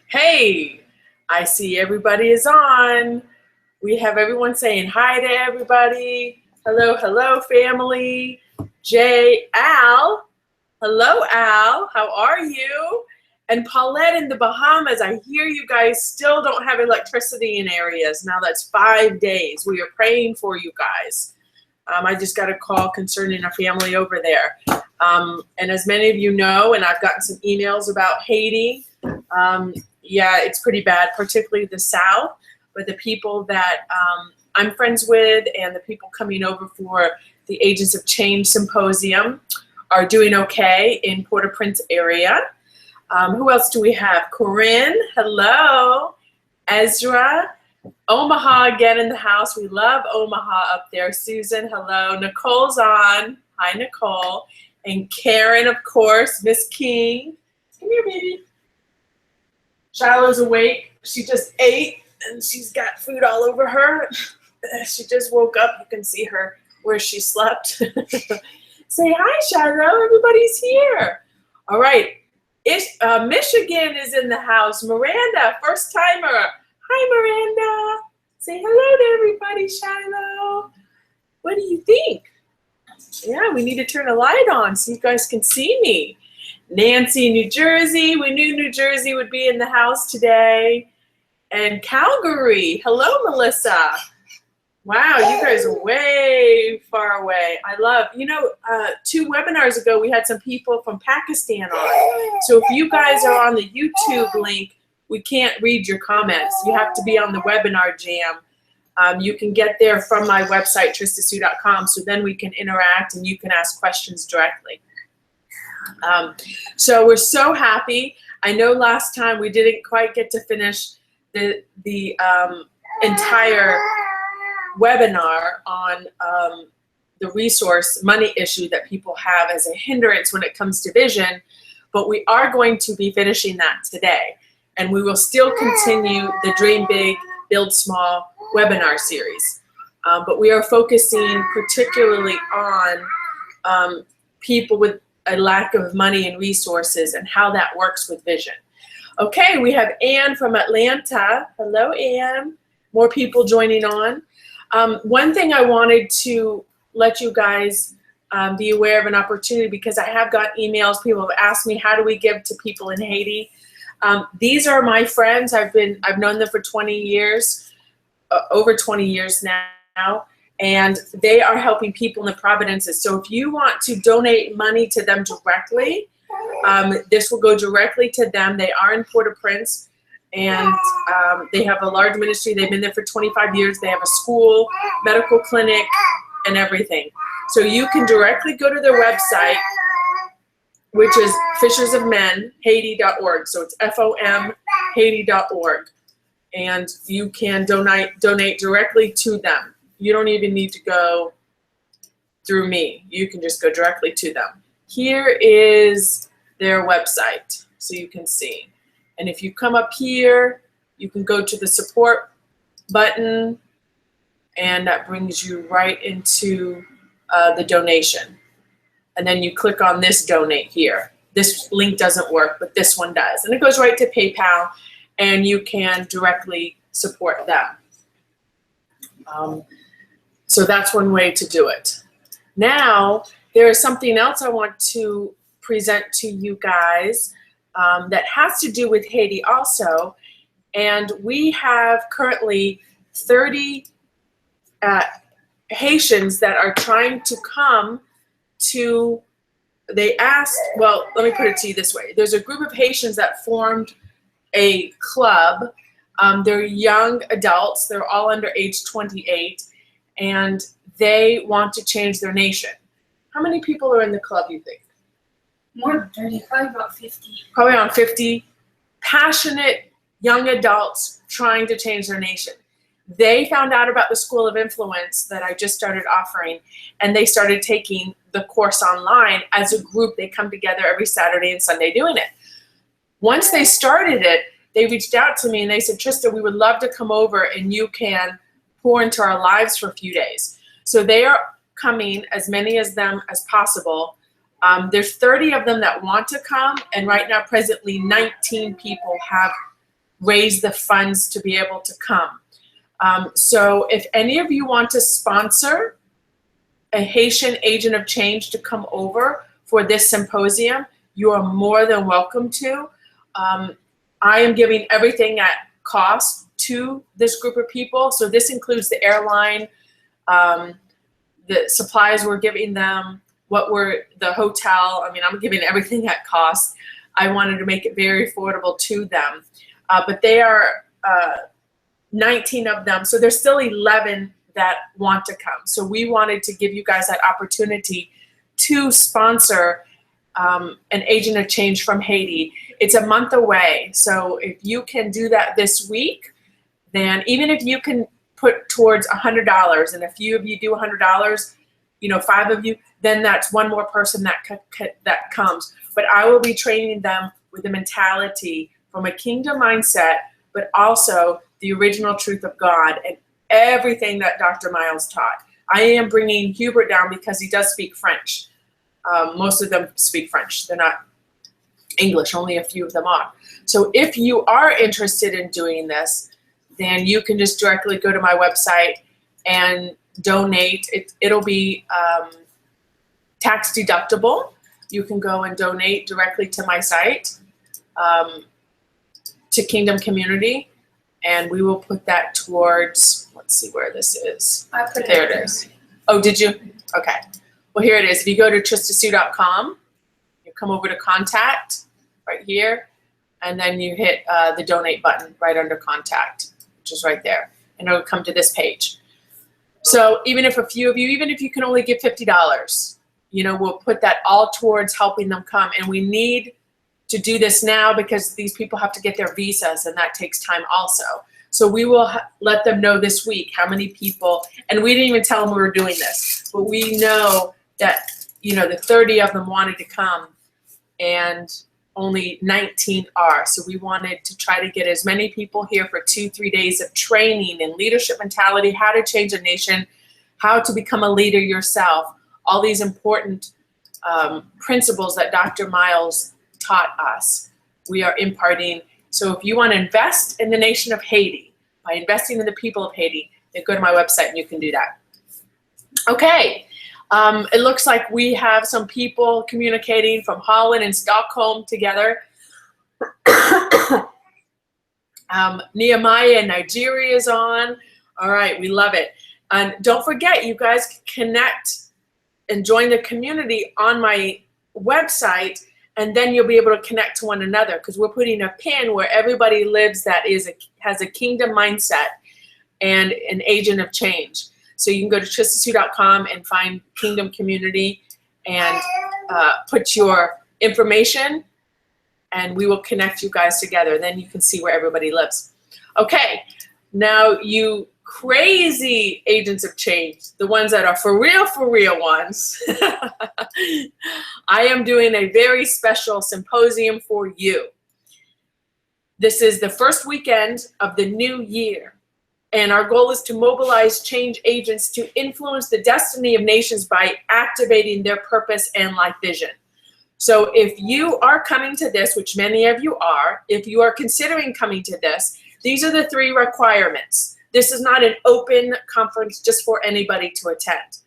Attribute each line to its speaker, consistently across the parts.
Speaker 1: Hey, I see everybody is on. We have everyone saying hi to everybody. Hello, hello, family. Jay, Al. Hello, Al. How are you? And Paulette in the Bahamas. I hear you guys still don't have electricity in areas. Now that's 5 days. We are praying for you guys. I just got a call concerning a family over there. And as many of you know, and I've gotten some emails about Haiti, yeah, it's pretty bad, particularly the South. But the people that I'm friends with and the people coming over for the Agents of Change Symposium are doing okay in Port-au-Prince area. Who else do we have? Corinne, hello. Ezra, Omaha again in the house. We love Omaha up there. Susan, hello. Nicole's on. Hi, Nicole. And Karen, of course. Miss King. Come here, baby. Shiloh's awake. She just ate and she's got food all over her. She just woke up. You can see her where she slept. Say hi, Shiloh. Everybody's here. All right. Michigan is in the house. Miranda, first timer. Hi, Miranda. Say hello to everybody, Shiloh. What do you think? Yeah, we need to turn a light on so you guys can see me. Nancy, New Jersey. We knew New Jersey would be in the house today. And Calgary. Hello, Melissa. Wow, you guys are way far away. I love, 2 webinars ago, we had some people from Pakistan on. So if you guys are on the YouTube link, we can't read your comments. You have to be on the webinar jam. You can get there from my website, tristasue.com, so then we can interact and you can ask questions directly. So we're so happy. I know last time we didn't quite get to finish the entire webinar on the resource money issue that people have as a hindrance when it comes to vision, but we are going to be finishing that today. And we will still continue the Dream Big, Build Small webinar series. But we are focusing particularly on people with a lack of money and resources and how that works with vision. Okay, we have Anne from Atlanta. Hello, Anne. More people joining on. One thing I wanted to let you guys be aware of an opportunity, because I have got emails. People have asked me, how do we give to people in Haiti? These are my friends. I've known them for 20 years, over 20 years now, and they are helping people in the Providences. So if you want to donate money to them directly, this will go directly to them. They are in Port-au-Prince, and they have a large ministry. They've been there for 25 years. They have a school, medical clinic, and everything. So you can directly go to their website, which is fishersofmenhaiti.org. So it's FOM Haiti.org. And you can donate directly to them. You don't even need to go through me. You can just go directly to them. Here is their website, so you can see. And if you come up here, you can go to the support button, and that brings you right into the donation. And then you click on this donate here. This link doesn't work, but this one does. And it goes right to PayPal, and you can directly support them. So that's one way to do it. Now, there is something else I want to present to you guys that has to do with Haiti also. And we have currently 30 Haitians that are trying to come to, they asked, well, let me put it to you this way. There's a group of Haitians that formed a club. They're young adults. They're all under age 28, and they want to change their nation. How many people are in the club, you think?
Speaker 2: More than 30, probably about 50.
Speaker 1: Probably around 50 passionate young adults trying to change their nation. They found out about the School of Influence that I just started offering, and they started taking the course online as a group. They come together every Saturday and Sunday doing it. Once they started it, they reached out to me and they said, Trista, we would love to come over and you can pour into our lives for a few days. So they are coming, as many of them as possible. There's 30 of them that want to come, and right now, presently, 19 people have raised the funds to be able to come. So if any of you want to sponsor a Haitian agent of change to come over for this symposium, you are more than welcome to. I am giving everything at cost to this group of people. So this includes the airline, the supplies we're giving them, the hotel. I mean, I'm giving everything at cost. I wanted to make it very affordable to them. But they are 19 of them. So there's still 11 that want to come. So we wanted to give you guys that opportunity to sponsor an agent of change from Haiti. It's a month away. So if you can do that this week, then even if you can put towards $100, and a few of you do $100, 5 of you, then that's one more person that comes. But I will be training them with the mentality from a kingdom mindset, but also the original truth of God and everything that Dr. Miles taught. I am bringing Hubert down because he does speak French. Most of them speak French. They're not English. Only a few of them are. So if you are interested in doing this, then you can just directly go to my website and donate. It'll be tax deductible. You can go and donate directly to my site, to Kingdom Community, and we will put that towards, let's see where this is.
Speaker 2: I put
Speaker 1: There it is. Oh, did you? Okay. Well, here it is. If you go to TristaSue.com, you come over to CONTACTt right here, and then you hit the donate button right under CONTACTt, which is right there, and it'll come to this page. So even if a few of you, even if you can only give $50, we'll put that all towards helping them come. And we need to do this now because these people have to get their visas, and that takes time also. So we will let them know this week how many people, and we didn't even tell them we were doing this, but we know that, the 30 of them wanted to come and only 19 are. So we wanted to try to get as many people here for 2-3 days of training in leadership mentality, how to change a nation, how to become a leader yourself, all these important principles that Dr. Miles taught us, we are imparting. So if you want to invest in the nation of Haiti, by investing in the people of Haiti, then go to my website and you can do that. Okay. It looks like we have some people communicating from Holland and Stockholm together. Nehemiah in Nigeria is on. All right, we love it. And don't forget, you guys can connect and join the community on my website, and then you'll be able to connect to one another, because we're putting a pin where everybody lives that has a kingdom mindset and an agent of change. So you can go to TristaSue.com and find Kingdom Community and put your information, and we will connect you guys together. Then you can see where everybody lives. Okay, now you crazy agents of change, the ones that are for real ones, I am doing a very special symposium for you. This is the first weekend of the new year. And our goal is to mobilize change agents to influence the destiny of nations by activating their purpose and life vision. So if you are coming to this, which many of you are, if you are considering coming to this, these are the 3 requirements. This is not an open conference just for anybody to attend.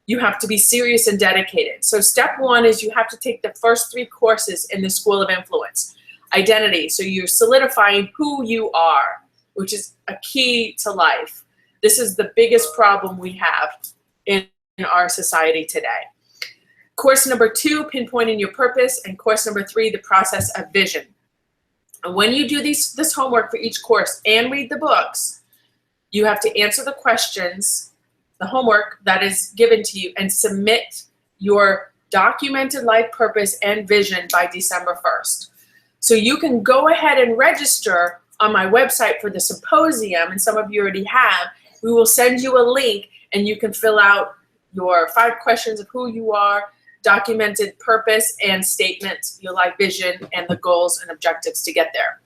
Speaker 1: You have to be serious and dedicated. So step 1 is you have to take the first 3 courses in the School of Influence. Identity, so you're solidifying who you are, which is a key to life. This is the biggest problem we have in our society today. Course number 2, pinpointing your purpose, and course number 3, the process of vision. And when you do this homework for each course and read the books, you have to answer the questions, the homework that is given to you, and submit your documented life purpose and vision by December 1st. So you can go ahead and register on my website for the symposium, and some of you already have, we will send you a link and you can fill out your 5 questions of who you are, documented purpose and statement, your life vision, and the goals and objectives to get there.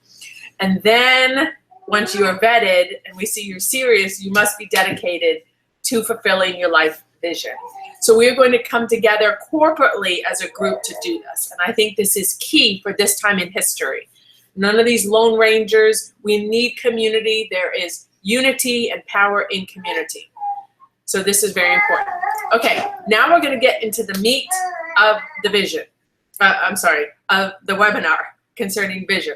Speaker 1: And then once you are vetted and we see you're serious, you must be dedicated to fulfilling your life vision. So we're going to come together corporately as a group to do this. And I think this is key for this time in history. None of these lone rangers. We need community. There is unity and power in community. So this is very important. Okay, now we're going to get into the meat of the vision. Of the webinar concerning vision.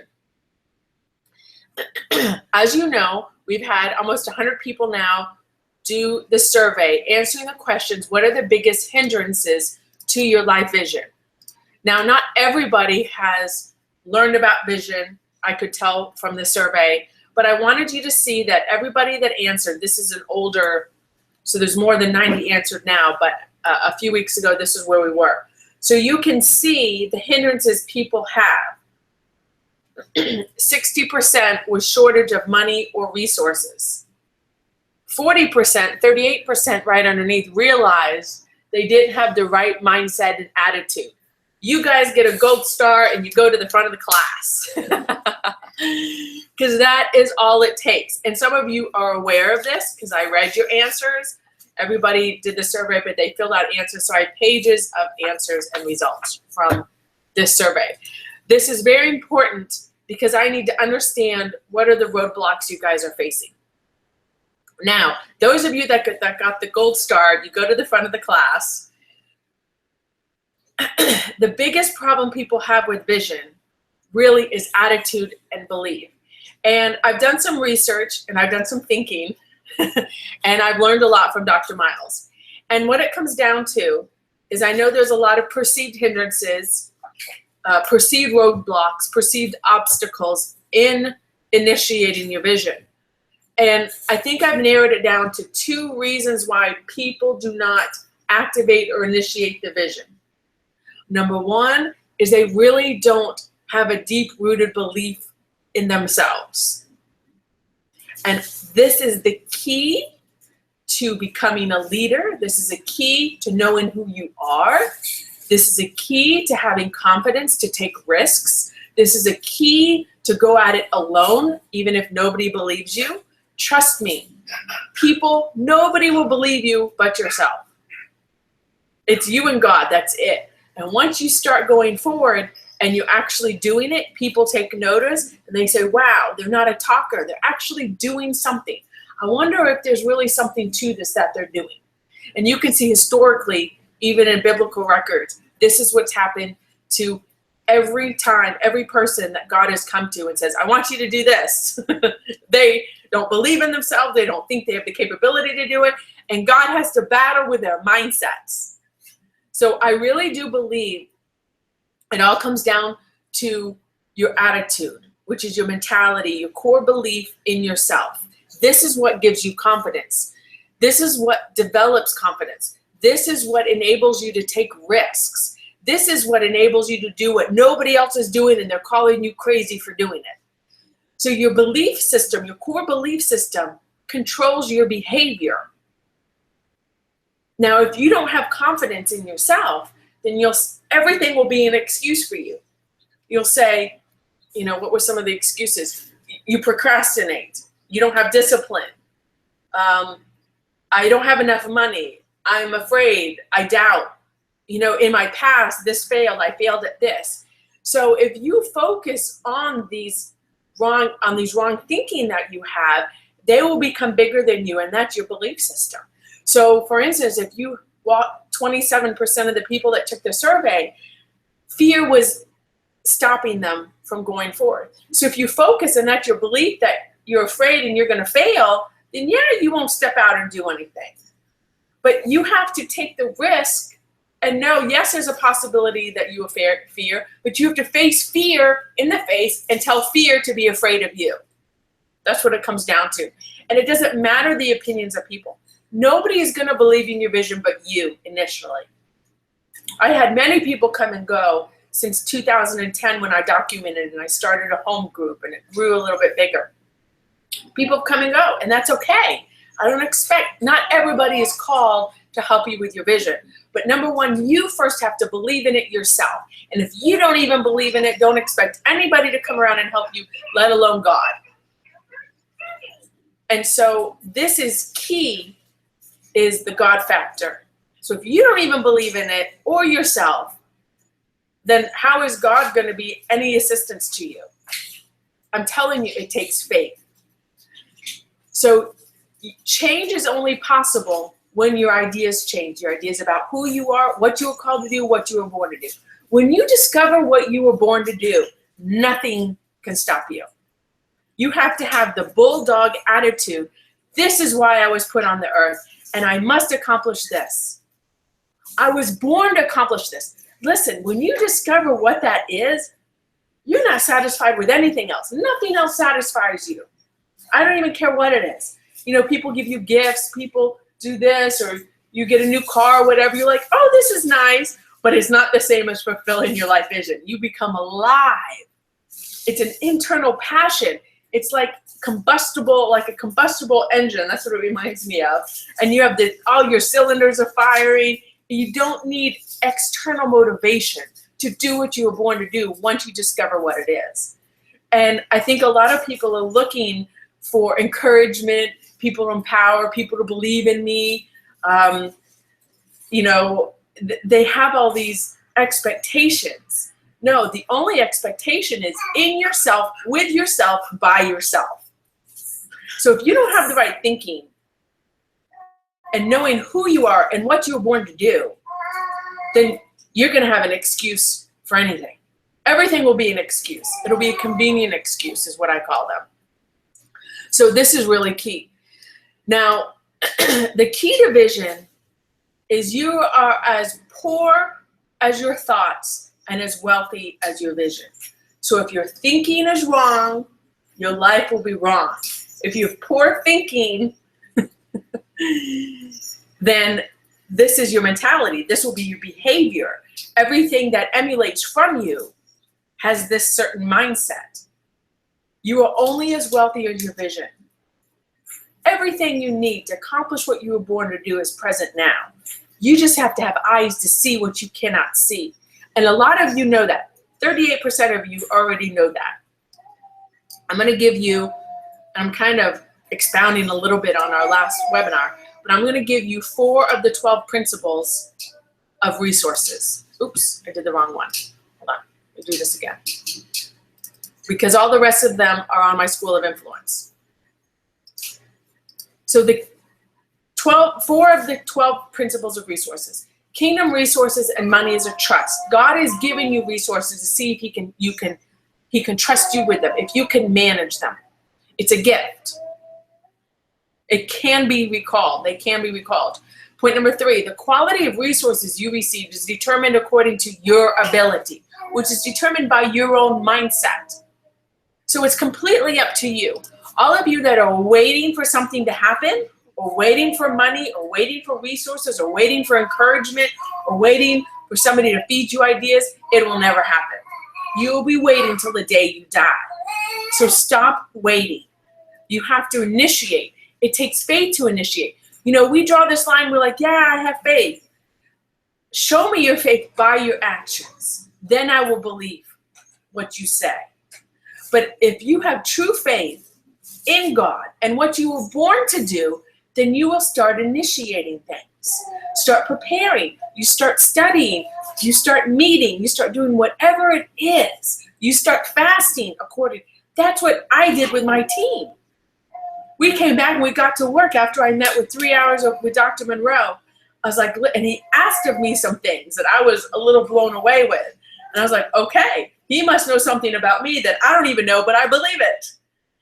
Speaker 1: As you know, we've had almost 100 people now do the survey, answering the questions, what are the biggest hindrances to your life vision? Now, not everybody has learned about vision, I could tell from the survey, but I wanted you to see that everybody that answered, this is an older, so there's more than 90 answered now, but a few weeks ago, this is where we were. So you can see the hindrances people have. 60% was shortage of money or resources. 40%, 38% right underneath realized they didn't have the right mindset and attitude. You guys get a gold star and you go to the front of the class. Because that is all it takes. And some of you are aware of this because I read your answers. Everybody did the survey, but they filled out answers. So I have pages of answers and results from this survey. This is very important because I need to understand what are the roadblocks you guys are facing. Now, those of you that got the gold star, you go to the front of the class. The biggest problem people have with vision really is attitude and belief. And I've done some research and I've done some thinking and I've learned a lot from Dr. Miles. And what it comes down to is I know there's a lot of perceived hindrances, perceived roadblocks, perceived obstacles in initiating your vision. And I think I've narrowed it down to 2 reasons why people do not activate or initiate the vision. Number 1 is they really don't have a deep-rooted belief in themselves. And this is the key to becoming a leader. This is a key to knowing who you are. This is a key to having confidence to take risks. This is a key to go at it alone, even if nobody believes you. Trust me, people, nobody will believe you but yourself. It's you and God, that's it. And once you start going forward and you're actually doing it, people take notice and they say, wow, they're not a talker, they're actually doing something. I wonder if there's really something to this that they're doing. And you can see historically, even in biblical records, this is what's happened to every time, every person that God has come to and says, I want you to do this. They don't believe in themselves. They don't think they have the capability to do it. And God has to battle with their mindsets. So I really do believe it all comes down to your attitude, which is your mentality, your core belief in yourself. This is what gives you confidence. This is what develops confidence. This is what enables you to take risks. This is what enables you to do what nobody else is doing and they're calling you crazy for doing it. So your belief system, your core belief system controls your behavior. Now, if you don't have confidence in yourself, then everything will be an excuse for you. You'll say, what were some of the excuses? You procrastinate. You don't have discipline. I don't have enough money. I'm afraid. I doubt. In my past, this failed. I failed at this. So if you focus on these wrong thinking that you have, they will become bigger than you, and that's your belief system. So, for instance, if you 27% of the people that took the survey, fear was stopping them from going forward. So if you focus and that's your belief that you're afraid and you're going to fail, then you won't step out and do anything. But you have to take the risk and know, yes, there's a possibility that you will fear, but you have to face fear in the face and tell fear to be afraid of you. That's what it comes down to. And it doesn't matter the opinions of people. Nobody is going to believe in your vision but you initially. I had many people come and go since 2010 when I documented and I started a home group and it grew a little bit bigger. People come and go, and that's okay. I don't expect, not everybody is called to help you with your vision. But number one, you first have to believe in it yourself. And if you don't even believe in it, don't expect anybody to come around and help you, let alone God. And so this is key, is the God factor. So if you don't even believe in it or yourself, then how is God going to be any assistance to you? I'm telling you, it takes faith. So change is only possible when your ideas change. Your ideas about who you are, what you were called to do, what you were born to do. When you discover what you were born to do, nothing can stop you. You have to have the bulldog attitude. This is why I was put on the earth, and I must accomplish this. I was born to accomplish this. Listen, when you discover what that is, you're not satisfied with anything else. Nothing else satisfies you. I don't even care what it is. You know, people give you gifts, people do this, or you get a new car, whatever. You're like, oh, this is nice, but it's not the same as fulfilling your life vision. You become alive. It's an internal passion. It's like a combustible engine. That's what it reminds me of. And you have all your cylinders are firing. You don't need external motivation to do what you were born to do once you discover what it is. And I think a lot of people are looking for encouragement, people in power, people to believe in me. You know, they have all these expectations. No, the only expectation is in yourself, with yourself, by yourself. So if you don't have the right thinking and knowing who you are and what you were born to do, then you're going to have an excuse for anything. Everything will be an excuse. It'll be a convenient excuse is what I call them. So this is really key. Now, the key to vision is you are as poor as your thoughts and as wealthy as your vision. So if your thinking is wrong, your life will be wrong. If you have poor thinking, then this is your mentality. This will be your behavior. Everything that emulates from you has this certain mindset. You are only as wealthy as your vision. Everything you need to accomplish what you were born to do is present now. You just have to have eyes to see what you cannot see. And a lot of you know that. 38% of you already know that. I'm going to give you, I'm kind of expounding a little bit on our last webinar, but I'm going to give you 4 of the 12 principles of resources. Oops, I did the wrong one. Hold on, let me do this again. Because all the rest of them are on my School of Influence. So the 4 of the 12 principles of resources. Kingdom resources and money is a trust. God is giving you resources to see if he can trust you with them, if you can manage them. It's a gift. It can be recalled. They can be recalled. Point number 3, the quality of resources you receive is determined according to your ability, which is determined by your own mindset. So it's completely up to you. All of you that are waiting for something to happen, or waiting for money, or waiting for resources, or waiting for encouragement, or waiting for somebody to feed you ideas, it will never happen. You will be waiting until the day you die. So stop waiting. You have to initiate. It takes faith to initiate. You know, we draw this line, we're like, yeah, I have faith. Show me your faith by your actions. Then I will believe what you say. But if you have true faith in God and what you were born to do, then you will start initiating things. Start preparing. You start studying. You start meeting. You start doing whatever it is. You start fasting according. That's what I did with my team. We came back and we got to work after I met with 3 hours with Dr. Monroe. I was like, and he asked of me some things that I was a little blown away with. And I was like, okay, he must know something about me that I don't even know, but I believe it.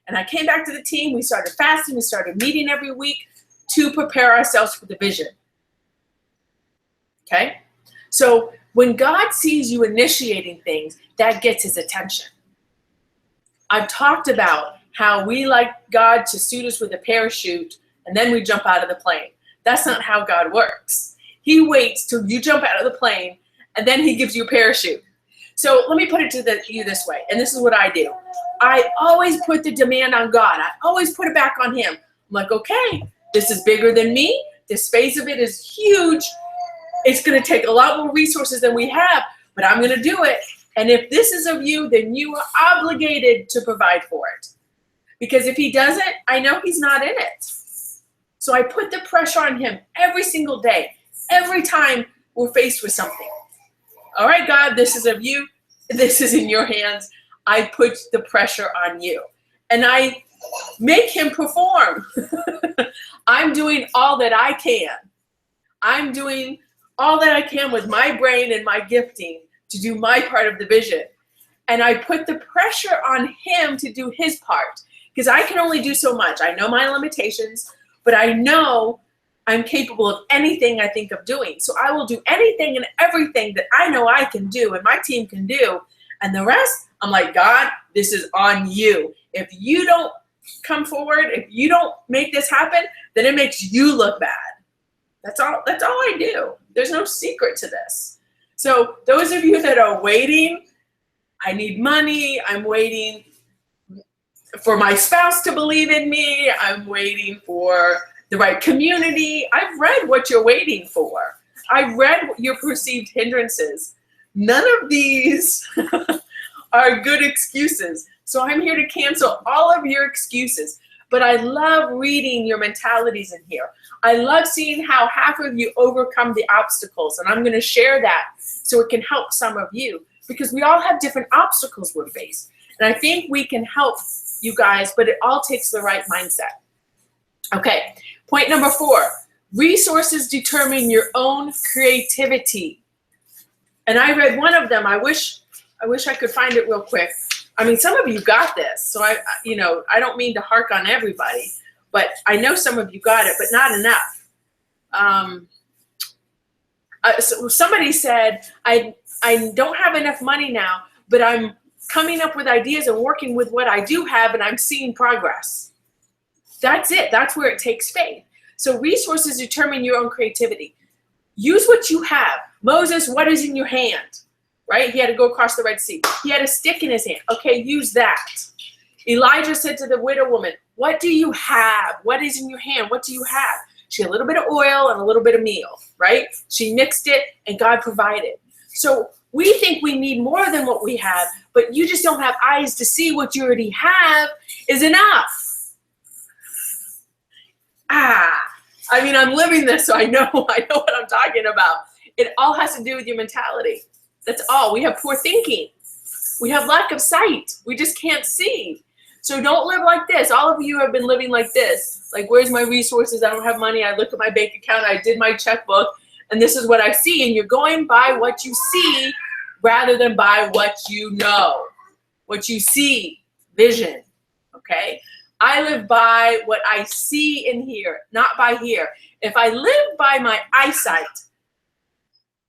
Speaker 1: And I came back to the team. We started fasting. We started meeting every week to prepare ourselves for the vision. Okay? So when God sees you initiating things, that gets his attention. I've talked about how we like God to suit us with a parachute and then we jump out of the plane. That's not how God works. He waits till you jump out of the plane and then he gives you a parachute. So let me put it to you this way, and this is what I do. I always put the demand on God. I always put it back on him. I'm like, okay, this is bigger than me. This phase of it is huge. It's going to take a lot more resources than we have, but I'm going to do it. And if this is of you, then you are obligated to provide for it. Because if he doesn't, I know he's not in it. So I put the pressure on him every single day, every time we're faced with something. All right, God, this is of you. This is in your hands. I put the pressure on you. And I make him perform. I'm doing all that I can. I'm doing all that I can with my brain and my gifting to do my part of the vision. And I put the pressure on him to do his part. Because I can only do so much. I know my limitations, but I know I'm capable of anything I think of doing. So I will do anything and everything that I know I can do and my team can do. And the rest, I'm like, God, this is on you. If you don't come forward, if you don't make this happen, then it makes you look bad. That's all I do. There's no secret to this. So those of you that are waiting, I need money, I'm waiting for my spouse to believe in me, I'm waiting for the right community. I've read what you're waiting for. I've read your perceived hindrances. None of these are good excuses. So I'm here to cancel all of your excuses. But I love reading your mentalities in here. I love seeing how half of you overcome the obstacles. And I'm going to share that so it can help some of you. Because we all have different obstacles we're faced. And I think we can help you guys, but it all takes the right mindset. Okay, point number 4. Resources determine your own creativity. And I read one of them. I wish I could find it real quick. I mean, some of you got this, so I don't mean to hark on everybody, but I know some of you got it, but not enough. So somebody said, I don't have enough money now, but I'm coming up with ideas and working with what I do have, and I'm seeing progress. That's it. That's where it takes faith. So resources determine your own creativity. Use what you have. Moses, what is in your hand? Right? He had to go across the Red Sea. He had a stick in his hand. Okay, use that. Elijah said to the widow woman, what do you have? What is in your hand? What do you have? She had a little bit of oil and a little bit of meal, right? She mixed it and God provided. So we think we need more than what we have, but you just don't have eyes to see what you already have is enough. I mean, I'm living this, so I know what I'm talking about. It all has to do with your mentality. That's all. We have poor thinking. We have lack of sight. We just can't see. So don't live like this. All of you have been living like this. Like, where's my resources? I don't have money. I look at my bank account. I did my checkbook. And this is what I see. And you're going by what you see rather than by what you know. What you see. Vision. Okay? I live by what I see in here, not by here. If I lived by my eyesight,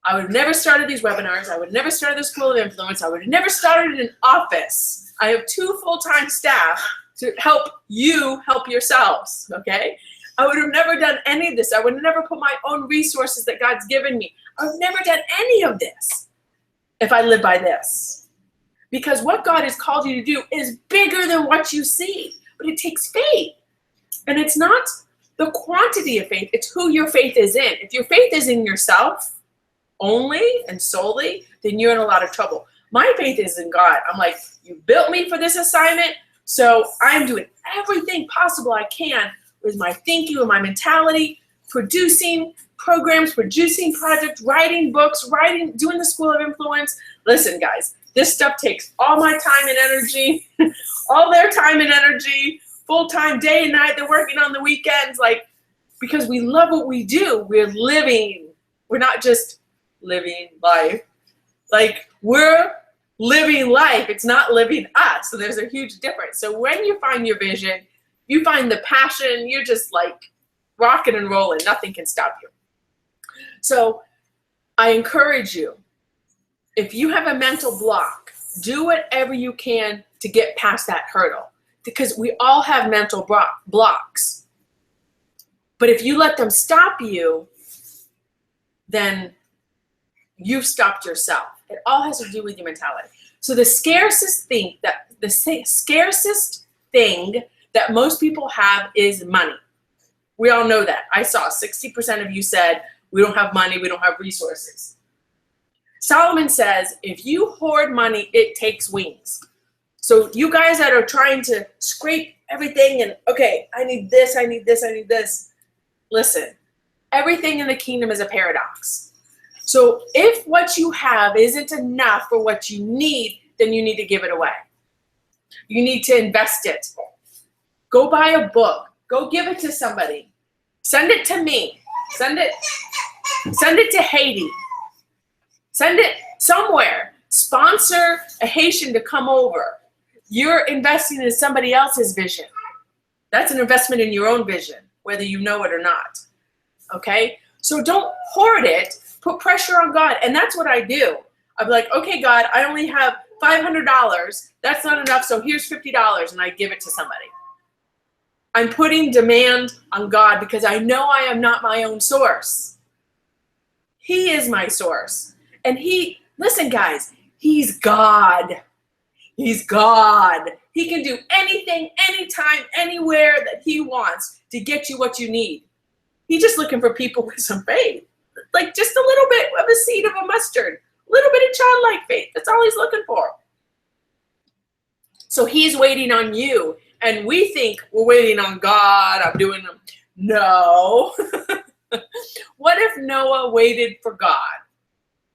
Speaker 1: I would have never started these webinars. I would have never started the School of Influence. I would have never started an office. I have 2 full-time staff to help you help yourselves, okay? I would have never done any of this. I would have never put my own resources that God's given me. I would have never done any of this if I lived by this. Because what God has called you to do is bigger than what you see. But it takes faith. And it's not the quantity of faith. It's who your faith is in. If your faith is in yourself only and solely, then you're in a lot of trouble. My faith is in God. I'm like, you built me for this assignment, so I'm doing everything possible I can with my thinking, with my mentality, producing programs, producing projects, writing books, doing the School of Influence. Listen, guys, this stuff takes all my time and energy, all their time and energy, full-time, day and night. They're working on the weekends, like, because we love what we do. We're living. We're not just living life. Like, we're living life. It's not living us. So there's a huge difference. So when you find your vision, you find the passion, you're just like rocking and rolling. Nothing can stop you. So I encourage you, if you have a mental block, do whatever you can to get past that hurdle, because we all have mental blocks. But if you let them stop you, then you've stopped yourself. It all has to do with your mentality. So the scarcest thing that most people have is money. We all know that. I saw 60% of you said, we don't have money, we don't have resources. Solomon says, if you hoard money, it takes wings. So you guys that are trying to scrape everything and, okay, I need this, I need this, I need this. Listen, everything in the kingdom is a paradox. So if what you have isn't enough for what you need, then you need to give it away. You need to invest it. Go buy a book. Go give it to somebody. Send it to me. Send it to Haiti. Send it somewhere. Sponsor a Haitian to come over. You're investing in somebody else's vision. That's an investment in your own vision, whether you know it or not. Okay? So don't hoard it. Put pressure on God. And that's what I do. I'm like, okay, God, I only have $500. That's not enough. So here's $50 and I give it to somebody. I'm putting demand on God because I know I am not my own source. He is my source. And listen guys, he's God. He's God. He can do anything, anytime, anywhere that he wants to get you what you need. He's just looking for people with some faith. Like just a little bit of a seed of a mustard. A little bit of childlike faith. That's all he's looking for. So he's waiting on you. And we think we're waiting on God. I'm doing them. No. What if Noah waited for God?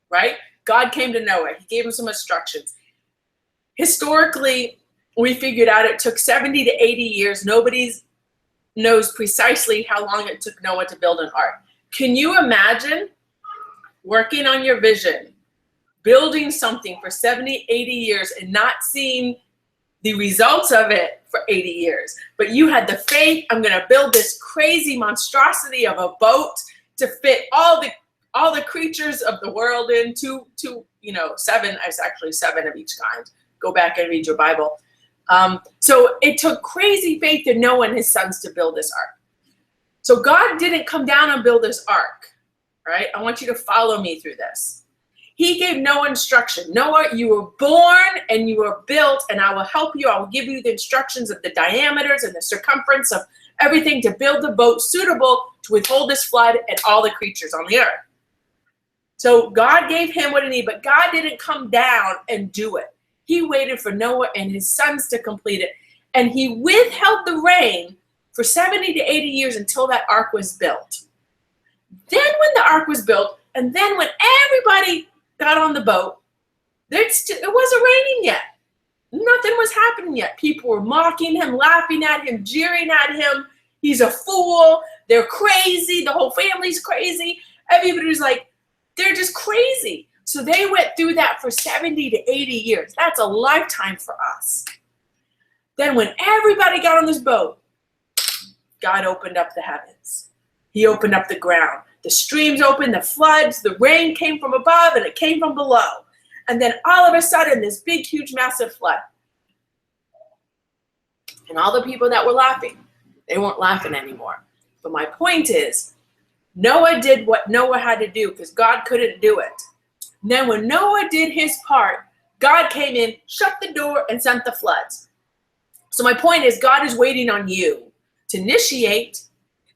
Speaker 1: Right? God came to Noah. He gave him some instructions. Historically, we figured out it took 70 to 80 years. Nobody knows precisely how long it took Noah to build an ark. Can you imagine working on your vision, building something for 70, 80 years and not seeing the results of it for 80 years? But you had the faith, I'm going to build this crazy monstrosity of a boat to fit all the creatures of the world in, seven, it's actually 7 of each kind. Go back and read your Bible. So it took crazy faith in Noah and his sons to build this ark. So God didn't come down and build this ark, right? I want you to follow me through this. He gave Noah instruction. Noah, you were born and you were built, and I will help you. I will give you the instructions of the diameters and the circumference of everything to build a boat suitable to withhold this flood and all the creatures on the earth. So God gave him what he needed, but God didn't come down and do it. He waited for Noah and his sons to complete it, and he withheld the rain for 70 to 80 years until that ark was built. Then when the ark was built, and then when everybody got on the boat, it wasn't raining yet. Nothing was happening yet. People were mocking him, laughing at him, jeering at him. He's a fool. They're crazy. The whole family's crazy. Everybody was like, they're just crazy. So they went through that for 70 to 80 years. That's a lifetime for us. Then when everybody got on this boat, God opened up the heavens. He opened up the ground. The streams opened, the floods, the rain came from above and it came from below. And then all of a sudden, this big, huge, massive flood. And all the people that were laughing, they weren't laughing anymore. But my point is, Noah did what Noah had to do because God couldn't do it. And then when Noah did his part, God came in, shut the door, and sent the floods. So my point is, God is waiting on you to initiate,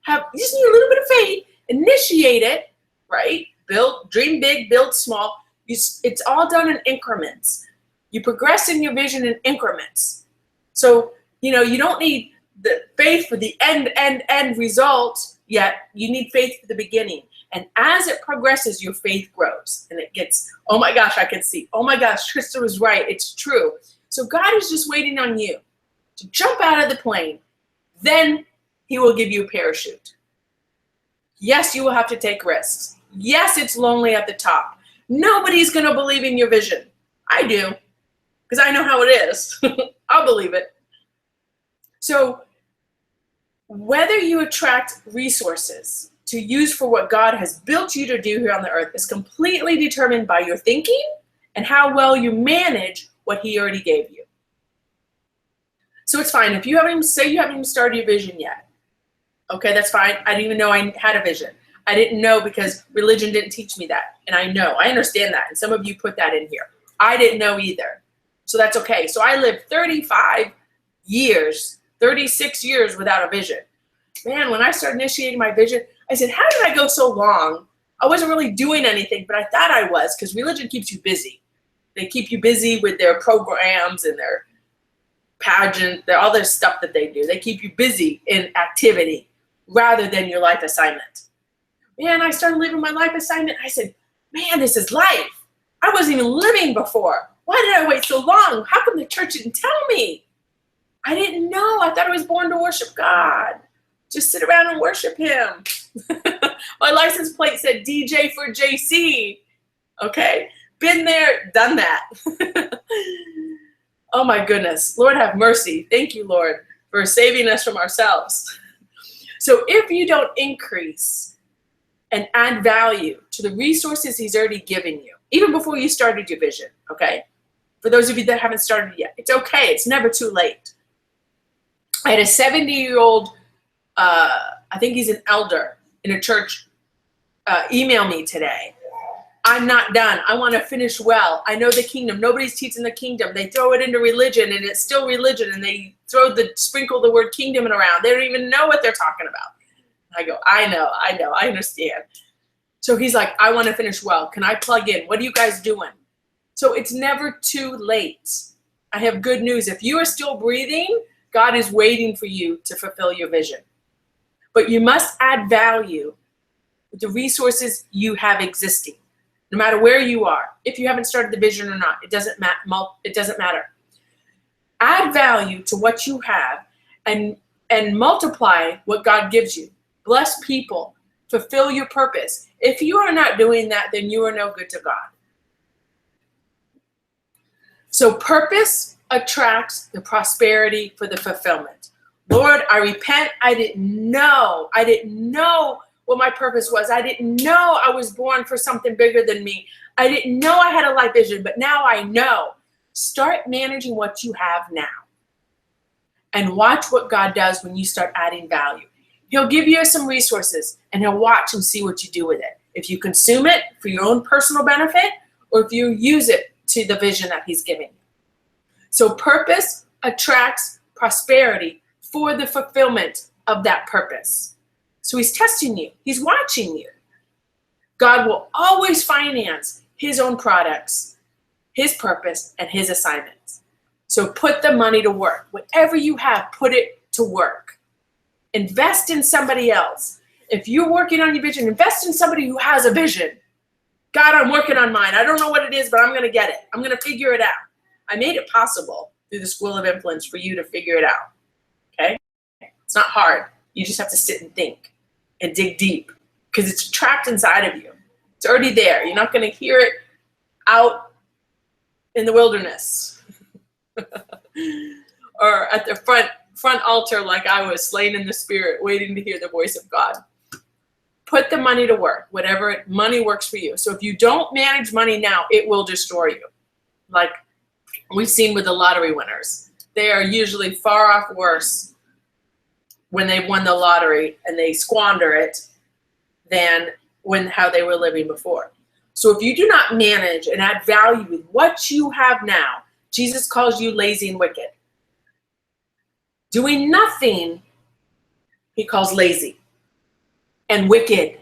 Speaker 1: you just need a little bit of faith, initiate it, right? Dream big, build small. It's all done in increments. You progress in your vision in increments. So, you don't need the faith for the end result yet. You need faith for the beginning. And as it progresses, your faith grows. And it gets, oh my gosh, I can see. Oh my gosh, Trista was right. It's true. So God is just waiting on you to jump out of the plane. Then he will give you a parachute. Yes, you will have to take risks. Yes, it's lonely at the top. Nobody's going to believe in your vision. I do, because I know how it is. I'll believe it. So whether you attract resources to use for what God has built you to do here on the earth is completely determined by your thinking and how well you manage what he already gave you. So it's fine. If you haven't even started your vision yet. Okay, that's fine. I didn't even know I had a vision. I didn't know because religion didn't teach me that. And I understand that. And some of you put that in here. I didn't know either. So that's okay. So I lived 36 years without a vision. Man, when I started initiating my vision, I said, how did I go so long? I wasn't really doing anything, but I thought I was, because religion keeps you busy. They keep you busy with their programs and their pageant, all their stuff that they do. They keep you busy in activity rather than your life assignment. Man, I started living my life assignment. I said, man, this is life. I wasn't even living before. Why did I wait so long? How come the church didn't tell me? I didn't know. I thought I was born to worship God. Just sit around and worship him. My license plate said DJ for JC. Okay? Been there, done that. Oh my goodness. Lord have mercy. Thank you, Lord, for saving us from ourselves. So if you don't increase and add value to the resources he's already given you, even before you started your vision, okay? For those of you that haven't started yet, it's okay. It's never too late. I had a 70-year-old, I think he's an elder in a church, email me today. I'm not done. I want to finish well. I know the kingdom. Nobody's teaching the kingdom. They throw it into religion, and it's still religion, and they sprinkle the word kingdom around. They don't even know what they're talking about. I go, I know, I understand. So he's like, I want to finish well. Can I plug in? What are you guys doing? So it's never too late. I have good news. If you are still breathing, God is waiting for you to fulfill your vision. But you must add value with the resources you have existing, no matter where you are. If you haven't started the vision or not, it doesn't matter. Add value to what you have and multiply what God gives you. Bless people. Fulfill your purpose. If you are not doing that, then you are no good to God. So purpose attracts the prosperity for the fulfillment. Lord, I repent. I didn't know what my purpose was. I didn't know I was born for something bigger than me. I didn't know I had a life vision, but now I know. Start managing what you have now. And watch what God does when you start adding value. He'll give you some resources, and he'll watch and see what you do with it. If you consume it for your own personal benefit, or if you use it to the vision that he's giving you. So purpose attracts prosperity for the fulfillment of that purpose. So he's testing you. He's watching you. God will always finance his own products, his purpose, and his assignments. So put the money to work. Whatever you have, put it to work. Invest in somebody else. If you're working on your vision, invest in somebody who has a vision. God, I'm working on mine. I don't know what it is, but I'm going to get it. I'm going to figure it out. I made it possible through the School of Influence for you to figure it out. Okay? It's not hard. You just have to sit and think and dig deep because it's trapped inside of you. It's already there. You're not going to hear it out in the wilderness or at the front altar like I was, slain in the spirit, waiting to hear the voice of God. Put the money to work, whatever money works for you. So if you don't manage money now, it will destroy you. Like we've seen with the lottery winners. They are usually far off worse when they won the lottery and they squander it than how they were living before. So if you do not manage and add value with what you have now, Jesus calls you lazy and wicked. Doing nothing, he calls lazy and wicked.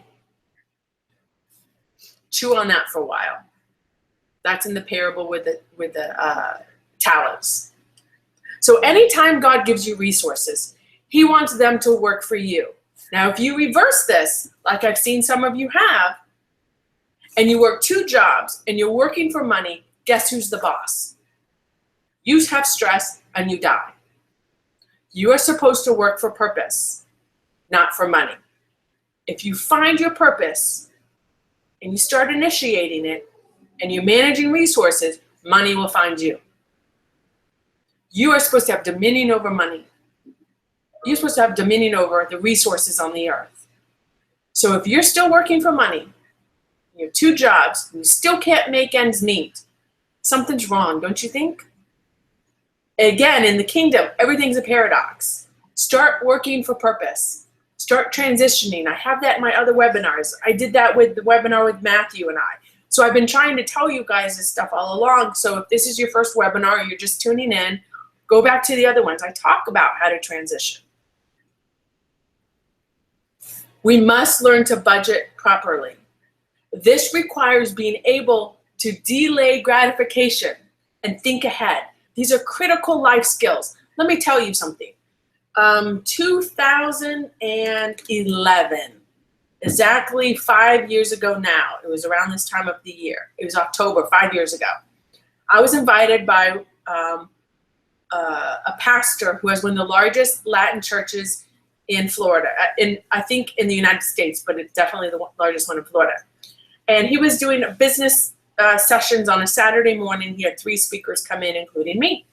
Speaker 1: Chew on that for a while. That's in the parable with the talents. So anytime God gives you resources, he wants them to work for you. Now, if you reverse this, like I've seen some of you have, and you work 2 jobs and you're working for money, guess who's the boss? You have stress and you die. You are supposed to work for purpose, not for money. If you find your purpose and you start initiating it and you're managing resources, money will find you. You are supposed to have dominion over money. You're supposed to have dominion over the resources on the earth. So if you're still working for money, you have 2 jobs, and you still can't make ends meet, something's wrong, don't you think? Again, in the kingdom, everything's a paradox. Start working for purpose. Start transitioning. I have that in my other webinars. I did that with the webinar with Matthew and I. So I've been trying to tell you guys this stuff all along. So if this is your first webinar or you're just tuning in, go back to the other ones. I talk about how to transition. We must learn to budget properly. This requires being able to delay gratification and think ahead. These are critical life skills. Let me tell you something. 2011, exactly 5 years ago now, it was around this time of the year. It was October, 5 years ago. I was invited by a pastor who has one of the largest Latin churches in Florida, I think in the United States, but it's definitely the largest one in Florida. And he was doing business sessions on a Saturday morning. He had 3 speakers come in, including me.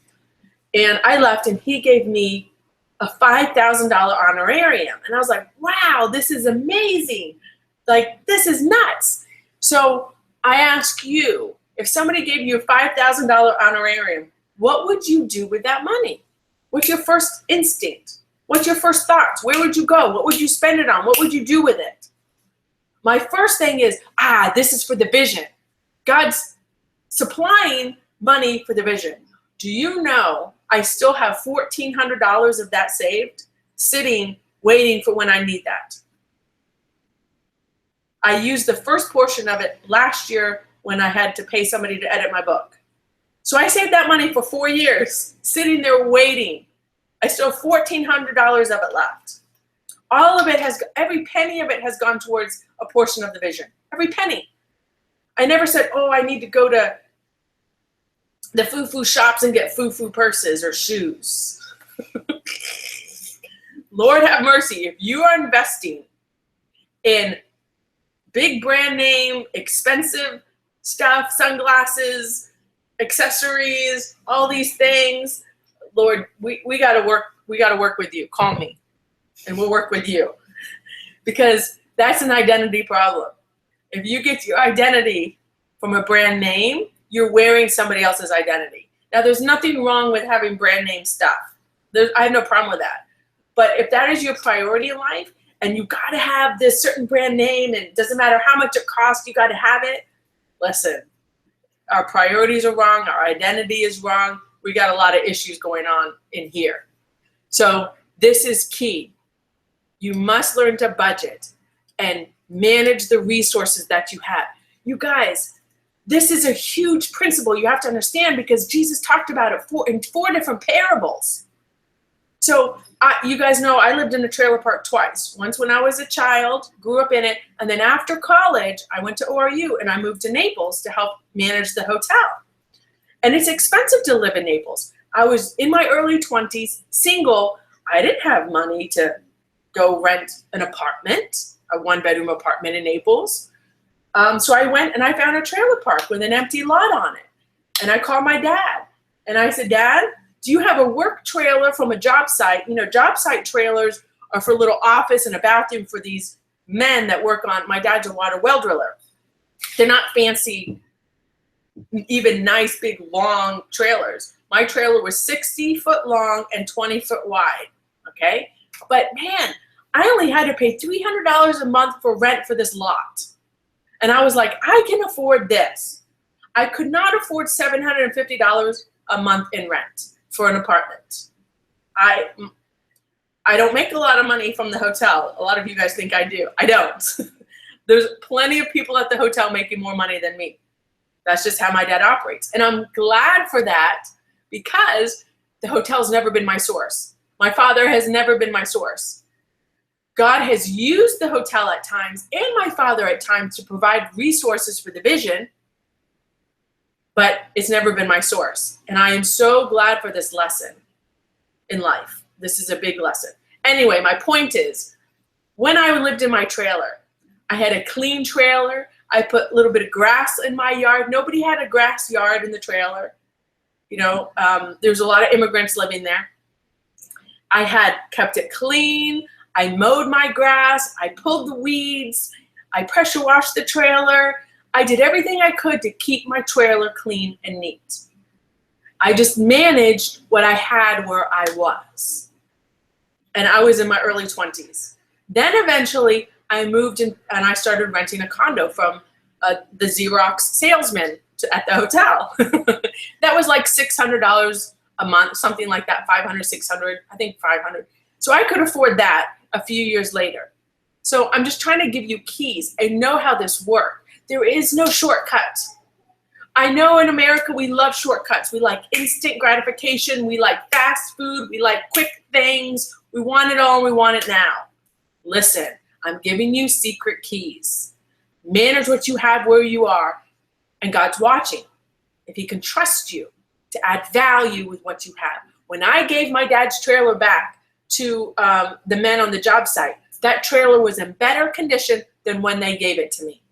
Speaker 1: And I left, and he gave me a $5,000 honorarium. And I was like, wow, this is amazing. Like, this is nuts. So I ask you, if somebody gave you a $5,000 honorarium, what would you do with that money? What's your first instinct? What's your first thoughts? Where would you go? What would you spend it on? What would you do with it? My first thing is, this is for the vision. God's supplying money for the vision. Do you know I still have $1,400 of that saved, sitting, waiting for when I need that? I used the first portion of it last year when I had to pay somebody to edit my book. So I saved that money for 4 years, sitting there waiting. I still have $1,400 of it left. All of it every penny of it has gone towards a portion of the vision. Every penny. I never said, oh, I need to go to the foo-foo shops and get foo-foo purses or shoes. Lord have mercy. If you are investing in big brand name, expensive stuff, sunglasses, accessories, all these things, Lord, we gotta work with you. Call me and we'll work with you. Because that's an identity problem. If you get your identity from a brand name, you're wearing somebody else's identity. Now, there's nothing wrong with having brand name stuff. I have no problem with that. But if that is your priority in life, and you got to have this certain brand name, and it doesn't matter how much it costs, you got to have it, listen, our priorities are wrong, our identity is wrong, we got a lot of issues going on in here. So this is key. You must learn to budget and manage the resources that you have. You guys, this is a huge principle you have to understand, because Jesus talked about it in 4 different parables. So you guys know I lived in a trailer park twice. Once when I was a child, grew up in it, and then after college, I went to ORU and I moved to Naples to help manage the hotel. And it's expensive to live in Naples. I was in my early 20s, single. I didn't have money to go rent an apartment, a 1-bedroom apartment in Naples. So I went and I found a trailer park with an empty lot on it. And I called my dad. And I said, Dad, do you have a work trailer from a job site? You know, job site trailers are for a little office and a bathroom for these men that work on, my dad's a water well driller. They're not fancy, even nice, big, long trailers. My trailer was 60 foot long and 20 foot wide, okay? But man, I only had to pay $300 a month for rent for this lot. And I was like, I can afford this. I could not afford $750 a month in rent for an apartment. I don't make a lot of money from the hotel. A lot of you guys think I do. I don't. There's plenty of people at the hotel making more money than me. That's just how my dad operates. And I'm glad for that, because the hotel's never been my source. My father has never been my source. God has used the hotel at times and my father at times to provide resources for the vision, but it's never been my source. And I am so glad for this lesson in life. This is a big lesson. Anyway, my point is, when I lived in my trailer, I had a clean trailer. I put a little bit of grass in my yard. Nobody had a grass yard in the trailer. You know, there's a lot of immigrants living there. I had kept it clean. I mowed my grass. I pulled the weeds. I pressure washed the trailer. I did everything I could to keep my trailer clean and neat. I just managed what I had where I was. And I was in my early 20s. Then eventually I moved in and I started renting a condo from the Xerox salesman at the hotel. That was like $600 a month, something like that, 500, 600, I think 500. So I could afford that a few years later. So I'm just trying to give you keys. I know how this works. There is no shortcut. I know in America we love shortcuts. We like instant gratification. We like fast food. We like quick things. We want it all and we want it now. Listen, I'm giving you secret keys. Manage what you have where you are, and God's watching. If he can trust you to add value with what you have. When I gave my dad's trailer back to the men on the job site, that trailer was in better condition than when they gave it to me.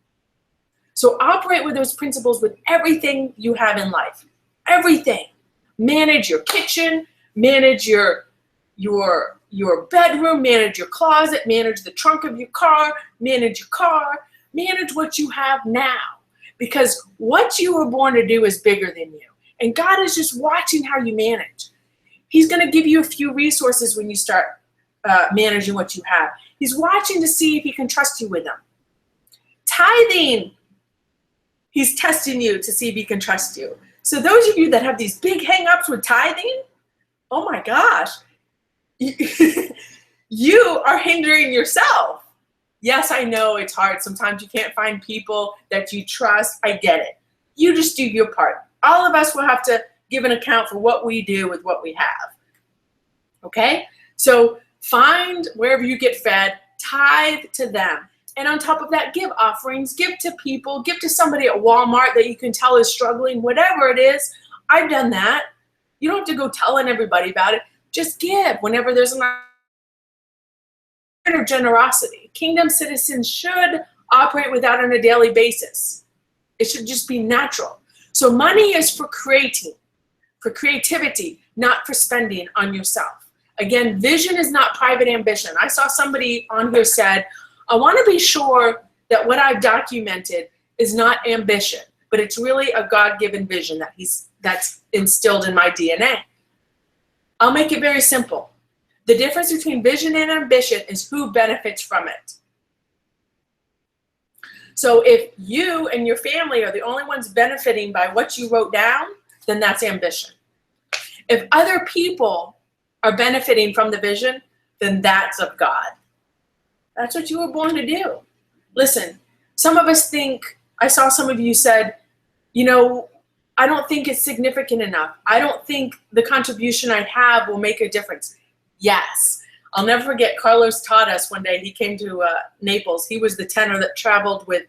Speaker 1: So operate with those principles with everything you have in life. Everything. Manage your kitchen, manage your bedroom, manage your closet, manage the trunk of your car, manage what you have now. Because what you were born to do is bigger than you. And God is just watching how you manage. He's going to give you a few resources when you start managing what you have. He's watching to see if he can trust you with them. Tithing. He's testing you to see if he can trust you. So those of you that have these big hang-ups with tithing, oh my gosh, you are hindering yourself. Yes, I know it's hard. Sometimes you can't find people that you trust. I get it. You just do your part. All of us will have to give an account for what we do with what we have. Okay? So find wherever you get fed, tithe to them. And on top of that, give offerings, give to people, give to somebody at Walmart that you can tell is struggling, whatever it is. I've done that. You don't have to go telling everybody about it. Just give whenever there's an of generosity. Kingdom citizens should operate with that on a daily basis. It should just be natural. So money is for creating, for creativity, not for spending on yourself. Again, vision is not private ambition. I saw somebody on here said, I want to be sure that what I've documented is not ambition, but it's really a God-given vision that's instilled in my DNA. I'll make it very simple. The difference between vision and ambition is who benefits from it. So if you and your family are the only ones benefiting by what you wrote down, then that's ambition. If other people are benefiting from the vision, then that's of God. That's what you were born to do. Listen, some of us think, I saw some of you said, I don't think it's significant enough. I don't think the contribution I have will make a difference. Yes. I'll never forget, Carlos taught us one day. He came to Naples. He was the tenor that traveled with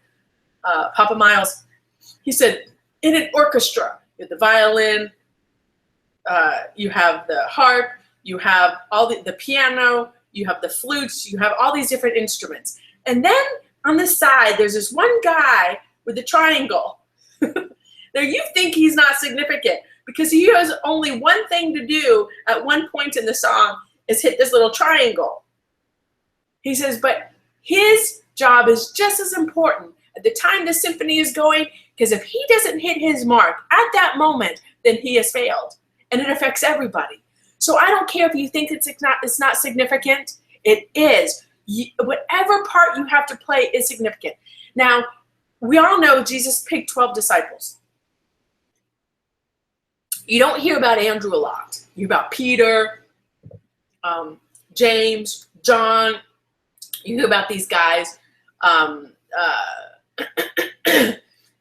Speaker 1: Papa Miles. He said, in an orchestra, you have the violin, you have the harp, you have all the piano, you have the flutes, you have all these different instruments. And then on the side, there's this one guy with the triangle. Now you think he's not significant because he has only one thing to do at one point in the song is hit this little triangle. He says, but his job is just as important at the time the symphony is going, because if he doesn't hit his mark at that moment, then he has failed. And it affects everybody. So I don't care if you think it's not significant. It is. Whatever part you have to play is significant. Now, we all know Jesus picked 12 disciples. You don't hear about Andrew a lot. You hear about Peter, James, John. You hear about these guys.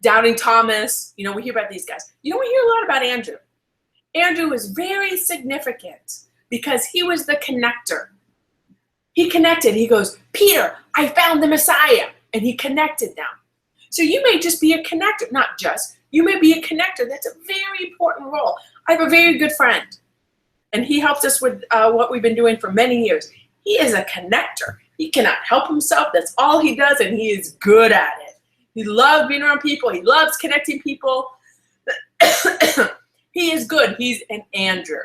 Speaker 1: Doubting Thomas. We hear about these guys. You don't hear a lot about Andrew. Andrew was very significant because he was the connector. He connected. He goes, Peter, I found the Messiah. And he connected them. So you may just be a connector, not just. You may be a connector. That's a very important role. I have a very good friend, and he helps us with what we've been doing for many years. He is a connector. He cannot help himself. That's all he does, and he is good at it. He loves being around people. He loves connecting people. He is good. He's an Andrew.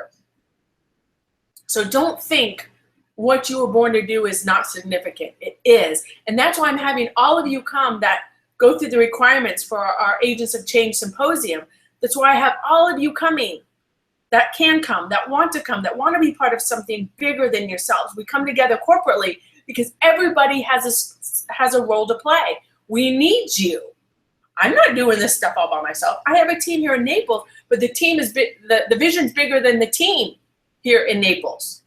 Speaker 1: So don't think what you were born to do is not significant. It is. And that's why I'm having all of you come that go through the requirements for our Agents of Change Symposium. That's why I have all of you coming that can come, that want to be part of something bigger than yourselves. We come together corporately because everybody has a role to play. We need you. I'm not doing this stuff all by myself. I have a team here in Naples, but the team is the vision's bigger than the team here in Naples.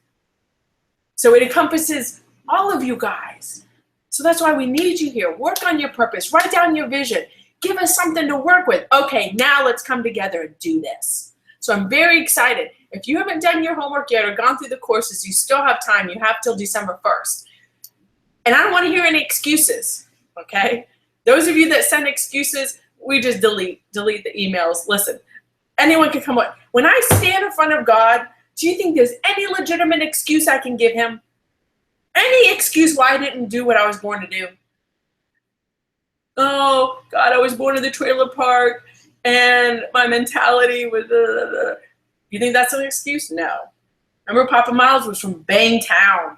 Speaker 1: So it encompasses all of you guys. So that's why we need you here. Work on your purpose. Write down your vision. Give us something to work with. Okay, now let's come together and do this. So I'm very excited. If you haven't done your homework yet or gone through the courses, you still have time. You have till December 1st. And I don't want to hear any excuses, okay? Those of you that send excuses, we just delete the emails. Listen, anyone can come up. When I stand in front of God, do you think there's any legitimate excuse I can give him? Any excuse why I didn't do what I was born to do? Oh, God, I was born in the trailer park and my mentality was, You think that's an excuse? No. Remember Papa Miles was from Bangtown.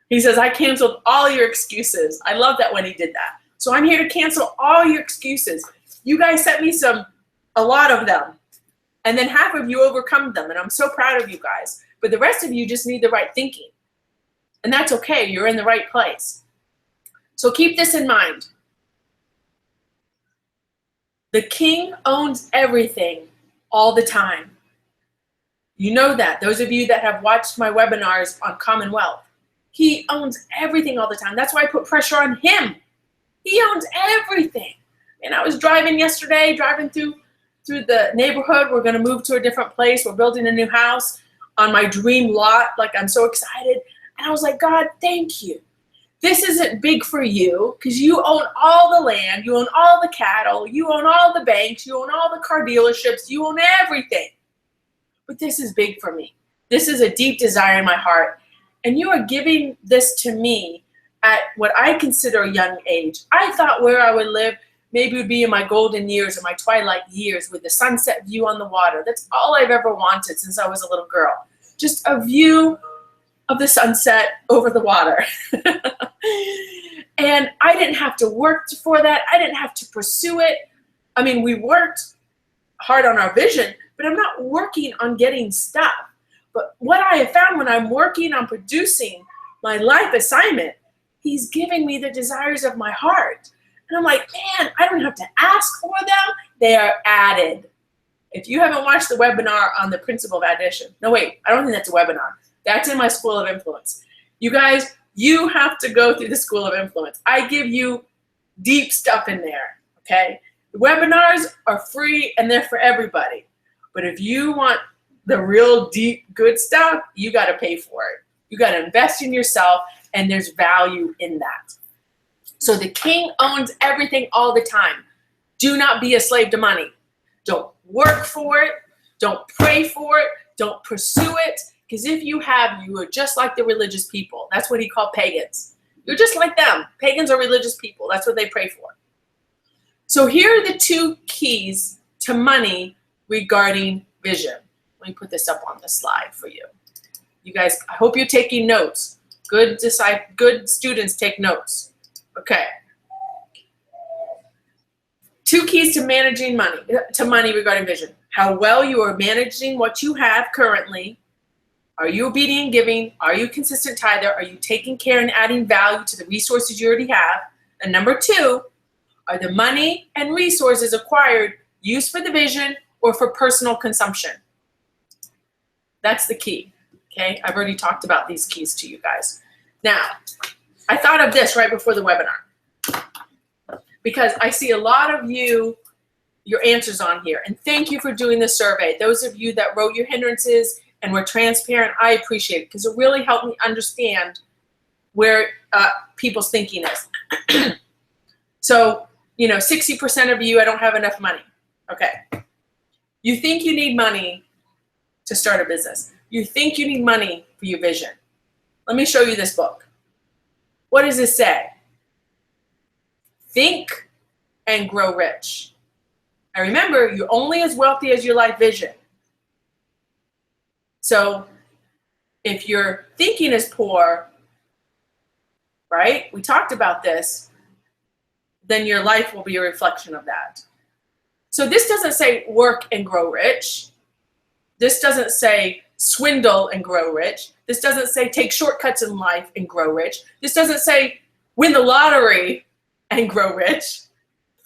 Speaker 1: He says, I canceled all your excuses. I love that when he did that. So I'm here to cancel all your excuses. You guys sent me a lot of them. And then half of you overcome them. And I'm so proud of you guys. But the rest of you just need the right thinking. And that's okay. You're in the right place. So keep this in mind. The king owns everything all the time. You know that. Those of you that have watched my webinars on Commonwealth. He owns everything all the time. That's why I put pressure on him. He owns everything. And I was driving yesterday, driving through the neighborhood. We're going to move to a different place. We're building a new house on my dream lot. Like, I'm so excited. And I was like, God, thank you. This isn't big for you because you own all the land. You own all the cattle. You own all the banks. You own all the car dealerships. You own everything. But this is big for me. This is a deep desire in my heart. And you are giving this to me at what I consider a young age. I thought where I would live maybe would be in my golden years or my twilight years with the sunset view on the water. That's all I've ever wanted since I was a little girl. Just a view of the sunset over the water. And I didn't have to work for that. I didn't have to pursue it. I mean, we worked hard on our vision, but I'm not working on getting stuff. But what I have found when I'm working on producing my life assignment, he's giving me the desires of my heart. And I'm like, man, I don't have to ask for them. They are added. If you haven't watched the webinar on the principle of addition, no, wait, I don't think that's a webinar. That's in my School of Influence. You guys, you have to go through the School of Influence. I give you deep stuff in there, okay? The webinars are free and they're for everybody. But if you want the real deep good stuff, you got to pay for it. You got to invest in yourself, and there's value in that. So the king owns everything all the time. Do not be a slave to money. Don't work for it. Don't pray for it. Don't pursue it. Because if you have, you are just like the religious people. That's what he called pagans. You're just like them. Pagans are religious people. That's what they pray for. So here are the two keys to money regarding vision. Let me put this up on the slide for you. You guys, I hope you're taking notes. Good students take notes. Okay. Two keys to managing money, regarding vision. How well you are managing what you have currently. Are you obedient giving? Are you consistent tither? Are you taking care and adding value to the resources you already have? And number two, are the money and resources acquired used for the vision or for personal consumption? That's the key, okay? I've already talked about these keys to you guys. Now, I thought of this right before the webinar because I see a lot of your answers on here. And thank you for doing the survey. Those of you that wrote your hindrances and were transparent, I appreciate it because it really helped me understand where people's thinking is. So, 60% of you, I don't have enough money. Okay. You think you need money to start a business. You think you need money for your vision. Let me show you this book. What does it say? Think and grow rich. And remember, you're only as wealthy as your life vision. So if your thinking is poor, right? We talked about this, then your life will be a reflection of that. So this doesn't say work and grow rich. This doesn't say swindle and grow rich. This doesn't say take shortcuts in life and grow rich. This doesn't say win the lottery and grow rich.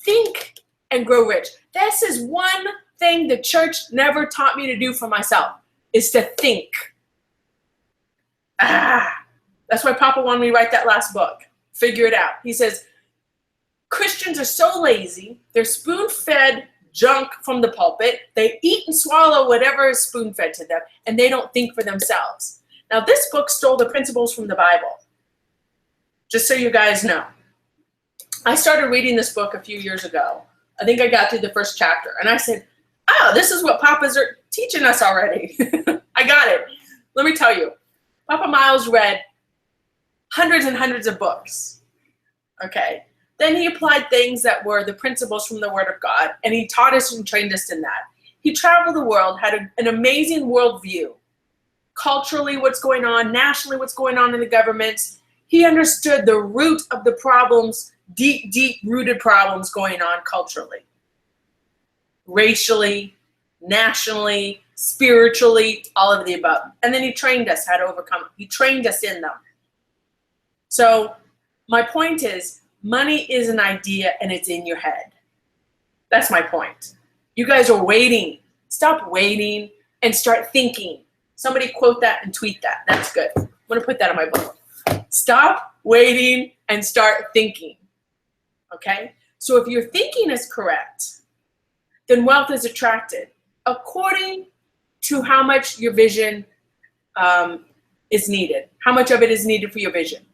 Speaker 1: Think and grow rich. This is one thing the church never taught me to do for myself, is to think. That's why Papa wanted me to write that last book, Figure It Out. He says, Christians are so lazy, they're spoon-fed junk from the pulpit. They eat and swallow whatever is spoon-fed to them, and they don't think for themselves. Now, this book stole the principles from the Bible, just so you guys know. I started reading this book a few years ago. I think I got through the first chapter, and I said, oh, this is what Papas are teaching us already. I got it. Let me tell you, Papa Miles read hundreds and hundreds of books, okay? Then he applied things that were the principles from the Word of God, and he taught us and trained us in that. He traveled the world, had an amazing worldview. Culturally, what's going on, nationally, what's going on in the governments. He understood the root of the problems, deep, deep-rooted problems going on culturally, racially, nationally, spiritually, all of the above. And then he trained us how to overcome it. He trained us in them. So my point is, money is an idea and it's in your head. That's my point. You guys are waiting. Stop waiting and start thinking. Somebody quote that and tweet that. That's good. I'm going to put that in my book. Stop waiting and start thinking. Okay? So if your thinking is correct, then wealth is attracted according to how much your vision is needed. How much of it is needed for your vision.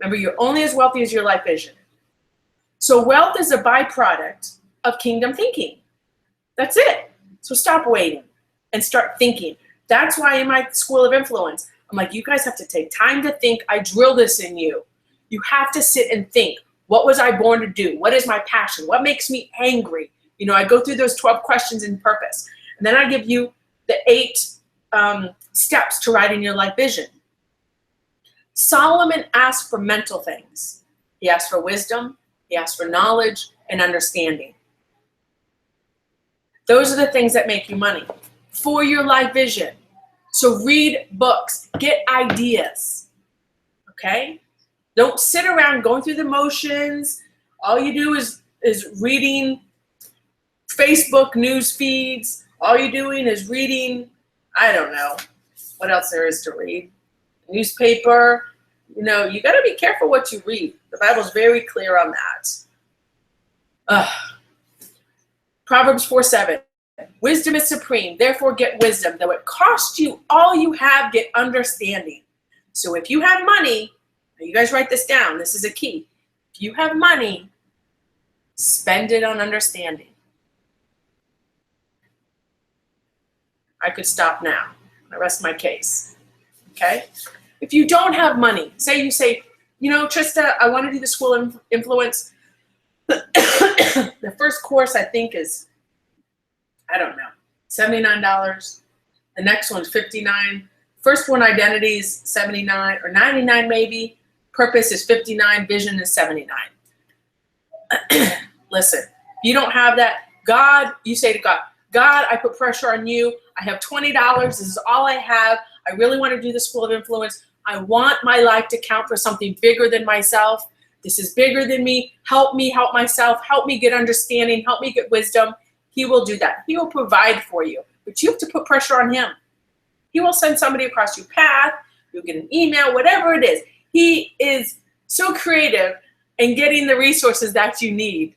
Speaker 1: Remember, you're only as wealthy as your life vision. So wealth is a byproduct of kingdom thinking. That's it. So stop waiting and start thinking. That's why in my school of influence, I'm like, you guys have to take time to think. I drill this in you. You have to sit and think. What was I born to do? What is my passion? What makes me angry? You know, I go through those 12 questions in purpose. And then I give you the 8 steps to writing your life vision. Solomon asked for mental things. He asked for wisdom. He asked for knowledge and understanding. Those are the things that make you money for your life vision. So read books, get ideas, okay? Don't sit around going through the motions. All you do is reading Facebook news feeds. All you're doing is reading, I don't know what else there is to read. Newspaper. You know, you got to be careful what you read. The Bible's very clear on that. Proverbs 4:7. Wisdom is supreme, therefore get wisdom. Though it cost you all you have, get understanding. So if you have money, now you guys write this down, this is a key. If you have money, spend it on understanding. I could stop now. I rest my case. Okay? If you don't have money, you say, you know, Trista, I want to do the school of influence. The first course I think is, I don't know, $79. The next one's $59. First one, identity, is $79 or $99 maybe. Purpose is $59. Vision is $79. Listen, if you don't have that, God, you say to God, God, I put pressure on you. I have $20. This is all I have. I really want to do the school of influence. I want my life to count for something bigger than myself. This is bigger than me. Help me help myself. Help me get understanding. Help me get wisdom. He will do that. He will provide for you. But you have to put pressure on him. He will send somebody across your path. You'll get an email, whatever it is. He is so creative in getting the resources that you need.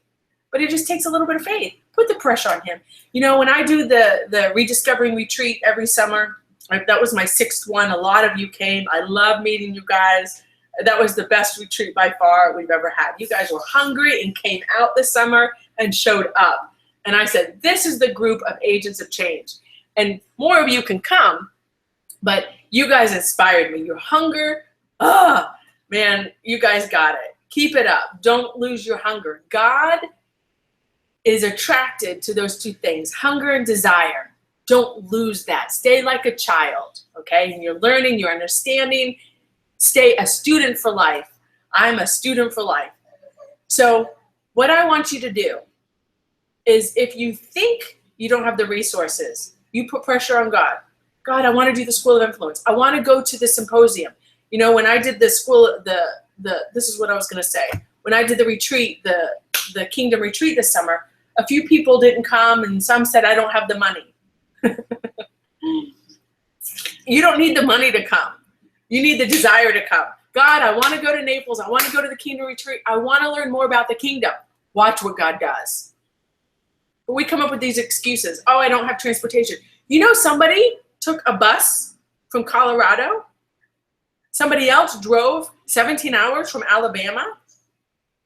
Speaker 1: But it just takes a little bit of faith. Put the pressure on him. You know, when I do the Rediscovering Retreat every summer, that was my 6th one. A lot of you came. I love meeting you guys. That was the best retreat by far we've ever had. You guys were hungry and came out this summer and showed up. And I said, this is the group of agents of change. And more of you can come, but you guys inspired me. Your hunger, man, you guys got it. Keep it up. Don't lose your hunger. God is attracted to those two things, hunger and desire. Don't lose that. Stay like a child, okay? And you're learning, you're understanding. Stay a student for life. I'm a student for life. So what I want you to do is if you think you don't have the resources, you put pressure on God. God, I want to do the School of Influence. I want to go to the symposium. You know, when I did the school, this is what I was going to say. When I did the retreat, the Kingdom retreat this summer, a few people didn't come, and some said, I don't have the money. You don't need the money to come. You need the desire to come. God, I want to go to Naples. I want to go to the Kingdom retreat. I want to learn more about the kingdom. Watch what God does. But we come up with these excuses. Oh, I don't have transportation. You know, somebody took a bus from Colorado. Somebody else drove 17 hours from Alabama.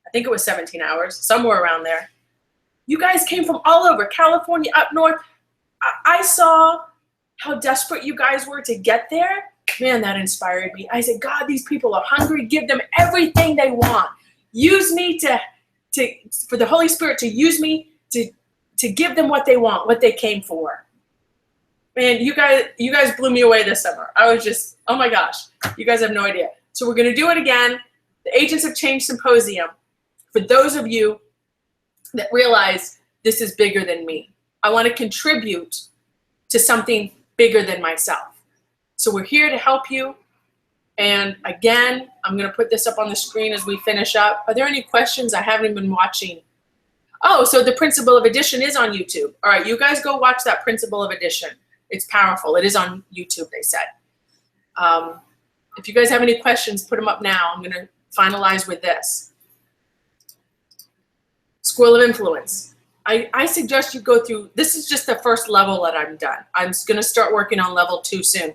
Speaker 1: I think it was 17 hours, somewhere around there. You guys came from all over, California, up north. I saw how desperate you guys were to get there. Man, that inspired me. I said, God, these people are hungry. Give them everything they want. Use me for the Holy Spirit to use me to give them what they want, what they came for. Man, you guys blew me away this summer. I was just, oh my gosh, you guys have no idea. So we're going to do it again. The Agents of Change Symposium. For those of you that realize this is bigger than me, I want to contribute to something bigger than myself. So we're here to help you. And again, I'm going to put this up on the screen as we finish up. Are there any questions? I haven't been watching. Oh, so the Principle of Addition is on YouTube. All right, you guys go watch that Principle of Addition. It's powerful. It is on YouTube, they said. If you guys have any questions, put them up now. I'm going to finalize with this. School of Influence. I suggest you go through, this is just the first level that I'm done. I'm going to start working on level 2 soon.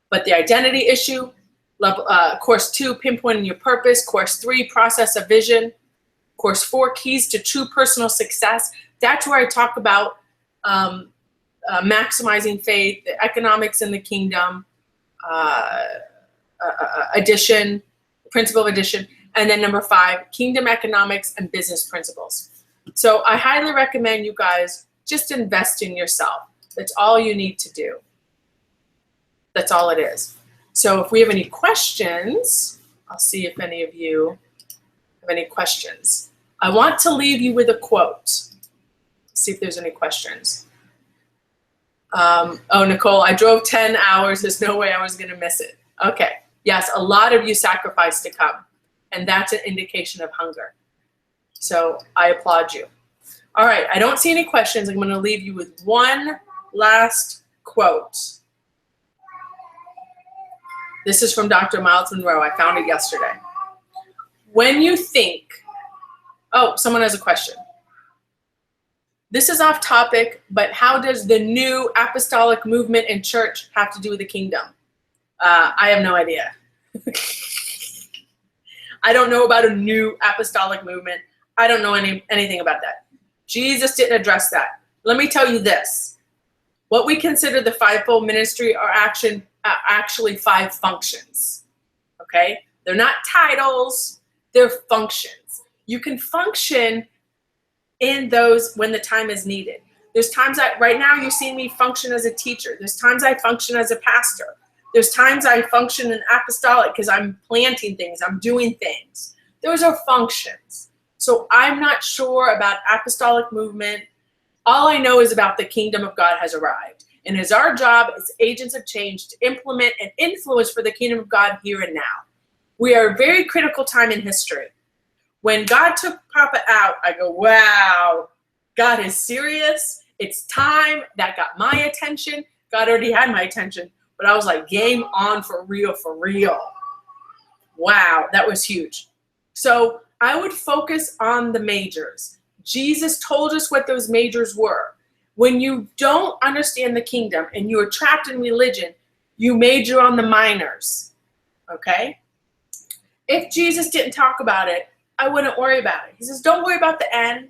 Speaker 1: But the identity issue, level, course 2, pinpointing your purpose, course 3, process of vision, course 4, keys to true personal success. That's where I talk about maximizing faith, the economics in the kingdom, addition, principle of addition, and then number 5, kingdom economics and business principles. So I highly recommend you guys just invest in yourself. That's all you need to do. That's all it is. So if we have any questions, I'll see if any of you have any questions. I want to leave you with a quote. See if there's any questions. Oh, Nicole, I drove 10 hours. There's no way I was going to miss it. Okay. Yes, a lot of you sacrificed to come, and that's an indication of hunger. So I applaud you. All right, I don't see any questions. I'm going to leave you with one last quote. This is from Dr. Miles Monroe. I found it yesterday. When you think, oh, someone has a question. This is off topic, but how does the new apostolic movement in church have to do with the kingdom? I have no idea. I don't know about a new apostolic movement. I don't know anything about that. Jesus didn't address that. Let me tell you this. What we consider the fivefold ministry are actually 5 functions. Okay? They're not titles. They're functions. You can function in those when the time is needed. There's times right now you see me function as a teacher. There's times I function as a pastor. There's times I function in apostolic because I'm planting things. I'm doing things. Those are functions. So I'm not sure about apostolic movement. All I know is about the kingdom of God has arrived. And it's our job as agents of change to implement and influence for the kingdom of God here and now. We are a very critical time in history. When God took Papa out, I go, wow, God is serious. It's time. That got my attention. God already had my attention, but I was like, game on for real, for real. Wow, that was huge. So I would focus on the majors. Jesus told us what those majors were. When you don't understand the kingdom and you are trapped in religion, you major on the minors, okay? If Jesus didn't talk about it, I wouldn't worry about it. He says, don't worry about the end.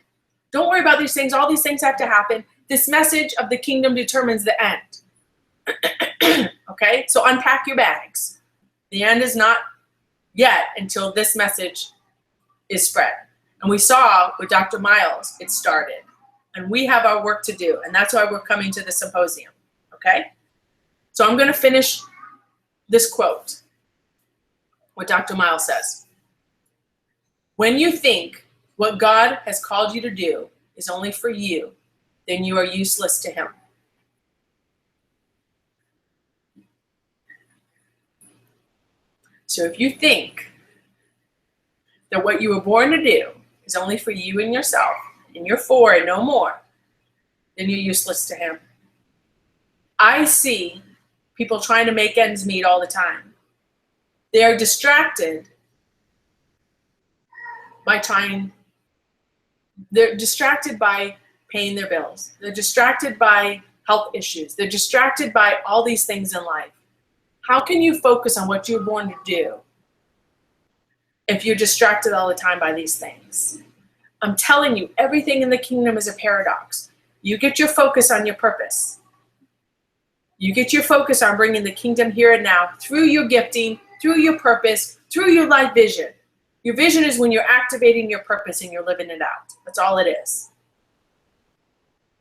Speaker 1: Don't worry about these things. All these things have to happen. This message of the kingdom determines the end. Okay? So unpack your bags. The end is not yet until this message is spread. And we saw with Dr. Miles, it started. And we have our work to do. And that's why we're coming to the symposium. Okay? So I'm going to finish this quote. What Dr. Miles says. When you think what God has called you to do is only for you, then you are useless to him. So if you think that what you were born to do is only for you and yourself, and you're for it, no more, then you're useless to him. I see people trying to make ends meet all the time. They are distracted they're distracted by paying their bills. They're distracted by health issues. They're distracted by all these things in life. How can you focus on what you're born to do if you're distracted all the time by these things? I'm telling you, everything in the kingdom is a paradox. You get your focus on your purpose. You get your focus on bringing the kingdom here and now through your gifting, through your purpose, through your life vision. Your vision is when you're activating your purpose and you're living it out. That's all it is.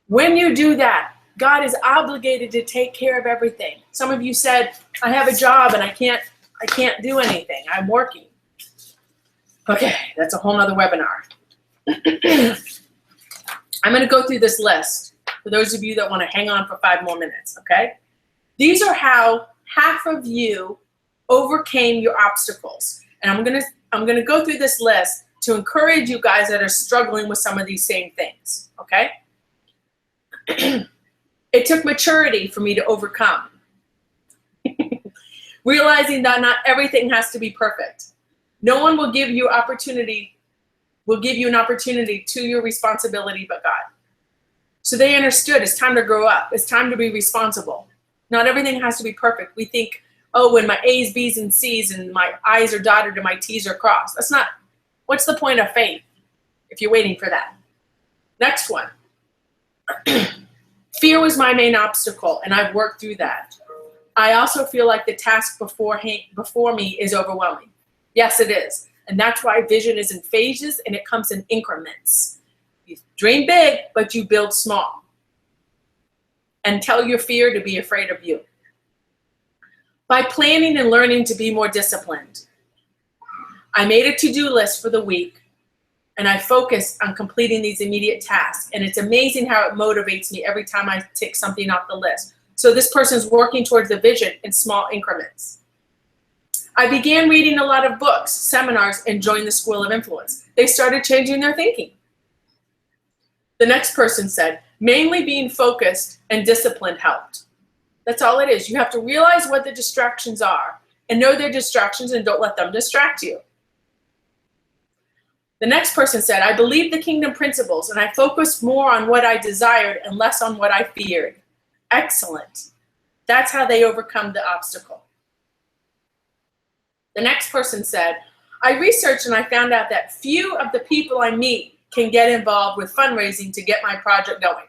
Speaker 1: When you do that, God is obligated to take care of everything. Some of you said, I have a job and I can't do anything. I'm working. Okay, that's a whole nother webinar. I'm going to go through this list for those of you that want to hang on for 5 more minutes, okay? These are how half of you overcame your obstacles. And I'm going to go through this list to encourage you guys that are struggling with some of these same things, okay? It took maturity for me to overcome. Realizing that not everything has to be perfect. No one will give you an opportunity to your responsibility but God. So they understood it's time to grow up. It's time to be responsible. Not everything has to be perfect. We think, oh, when my A's, B's, and C's and my I's are dotted and my T's are crossed. That's not, what's the point of faith if you're waiting for that? Next one. Fear was my main obstacle, and I've worked through that. I also feel like the task before me is overwhelming. Yes, it is. And that's why vision is in phases and it comes in increments. You dream big, but you build small. And tell your fear to be afraid of you. By planning and learning to be more disciplined. I made a to-do list for the week and I focus on completing these immediate tasks. And it's amazing how it motivates me every time I tick something off the list. So this person's working towards the vision in small increments. I began reading a lot of books, seminars, and joined the School of Influence. They started changing their thinking. The next person said, mainly being focused and disciplined helped. That's all it is. You have to realize what the distractions are and know they're distractions and don't let them distract you. The next person said, I believed the kingdom principles and I focused more on what I desired and less on what I feared. Excellent. That's how they overcome the obstacle. The next person said, I researched and I found out that few of the people I meet can get involved with fundraising to get my project going.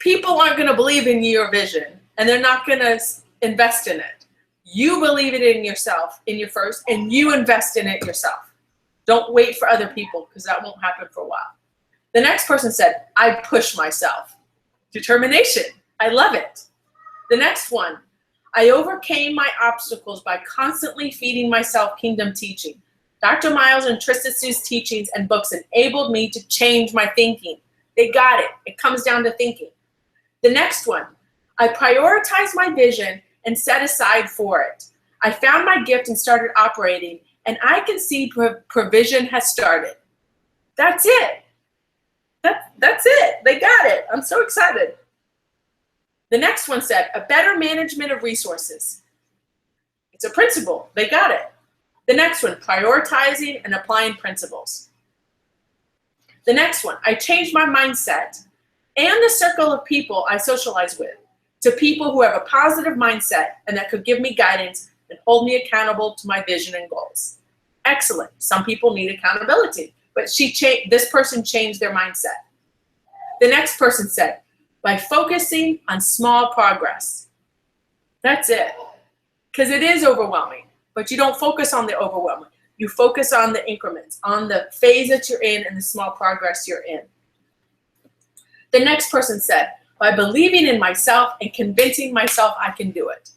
Speaker 1: People aren't going to believe in your vision and they're not going to invest in it. You believe it in yourself, in your first, and you invest in it yourself. Don't wait for other people because that won't happen for a while. The next person said, I push myself. Determination. I love it. The next one, I overcame my obstacles by constantly feeding myself kingdom teaching. Dr. Miles and Trista Sue's teachings and books enabled me to change my thinking. They got it. It comes down to thinking. The next one, I prioritized my vision and set aside for it. I found my gift and started operating, and I can see provision has started. That's it. That's it. They got it. I'm so excited. The next one said, a better management of resources. It's a principle. They got it. The next one, prioritizing and applying principles. The next one, I changed my mindset and the circle of people I socialize with to people who have a positive mindset and that could give me guidance and hold me accountable to my vision and goals. Excellent. Some people need accountability, but this person changed their mindset. The next person said, by focusing on small progress. That's it. Because it is overwhelming, but you don't focus on the overwhelming. You focus on the increments, on the phase that you're in and the small progress you're in. The next person said, by believing in myself and convincing myself I can do it.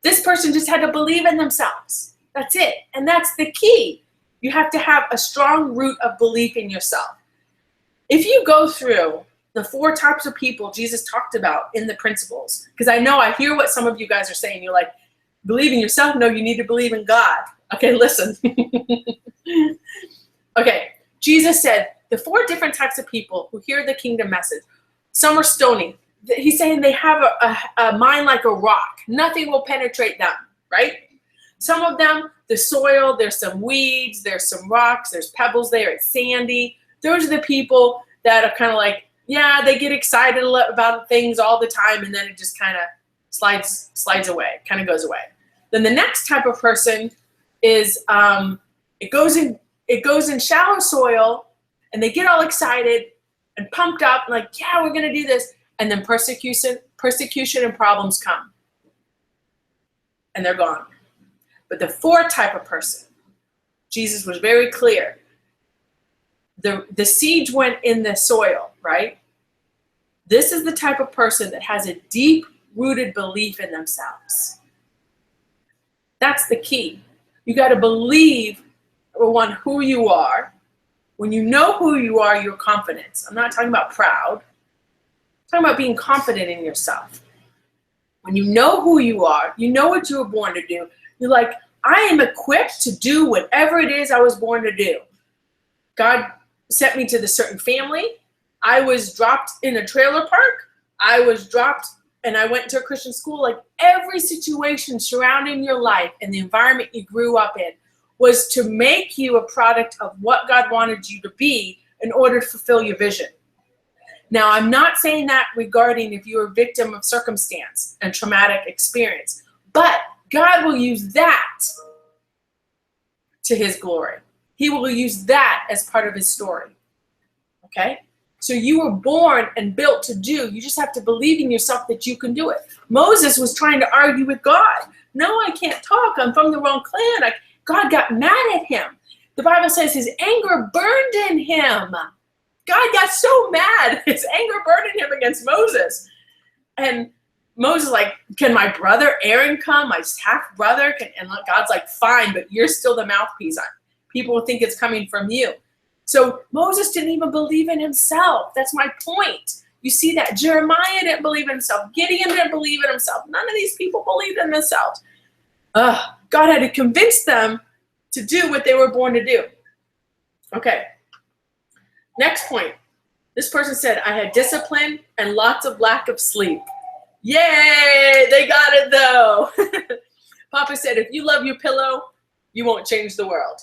Speaker 1: This person just had to believe in themselves. That's it. And that's the key. You have to have a strong root of belief in yourself. If you go through the 4 types of people Jesus talked about in the principles. Because I hear what some of you guys are saying. You're like, believe in yourself? No, you need to believe in God. Okay, listen. Okay, Jesus said the 4 different types of people who hear the kingdom message. Some are stony. He's saying they have a mind like a rock. Nothing will penetrate them, right? Some of them, the soil, there's some weeds, there's some rocks, there's pebbles there, it's sandy. Those are the people that are kind of like, yeah, they get excited about things all the time, and then it just kind of slides away, kind of goes away. Then the next type of person is it goes in shallow soil, and they get all excited and pumped up, and like, yeah, we're gonna do this, and then persecution and problems come, and they're gone. But the 4th type of person, Jesus was very clear. The seeds went in the soil, right? This is the type of person that has a deep-rooted belief in themselves. That's the key. You got to believe, number one, who you are. When you know who you are, you're confident. I'm not talking about proud. I'm talking about being confident in yourself. When you know who you are, you know what you were born to do. You're like, I am equipped to do whatever it is I was born to do. God sent me to the certain family. I was dropped in a trailer park. I was dropped and I went to a Christian school. Like, every situation surrounding your life and the environment you grew up in was to make you a product of what God wanted you to be in order to fulfill your vision. Now, I'm not saying that regarding if you're a victim of circumstance and traumatic experience, but God will use that to his glory. He will use that as part of his story. Okay? So you were born and built to do. You just have to believe in yourself that you can do it. Moses was trying to argue with God. No, I can't talk. I'm from the wrong clan. God got mad at him. The Bible says his anger burned in him. God got so mad. His anger burned in him against Moses. And Moses like, can my brother Aaron come? My half brother? And God's like, fine, but you're still the mouthpiece. People will think it's coming from you. So Moses didn't even believe in himself. That's my point. You see that Jeremiah didn't believe in himself. Gideon didn't believe in himself. None of these people believed in themselves. God had to convince them to do what they were born to do. Okay. Next point. This person said, I had discipline and lots of lack of sleep. Yay! They got it though. Papa said, if you love your pillow, you won't change the world.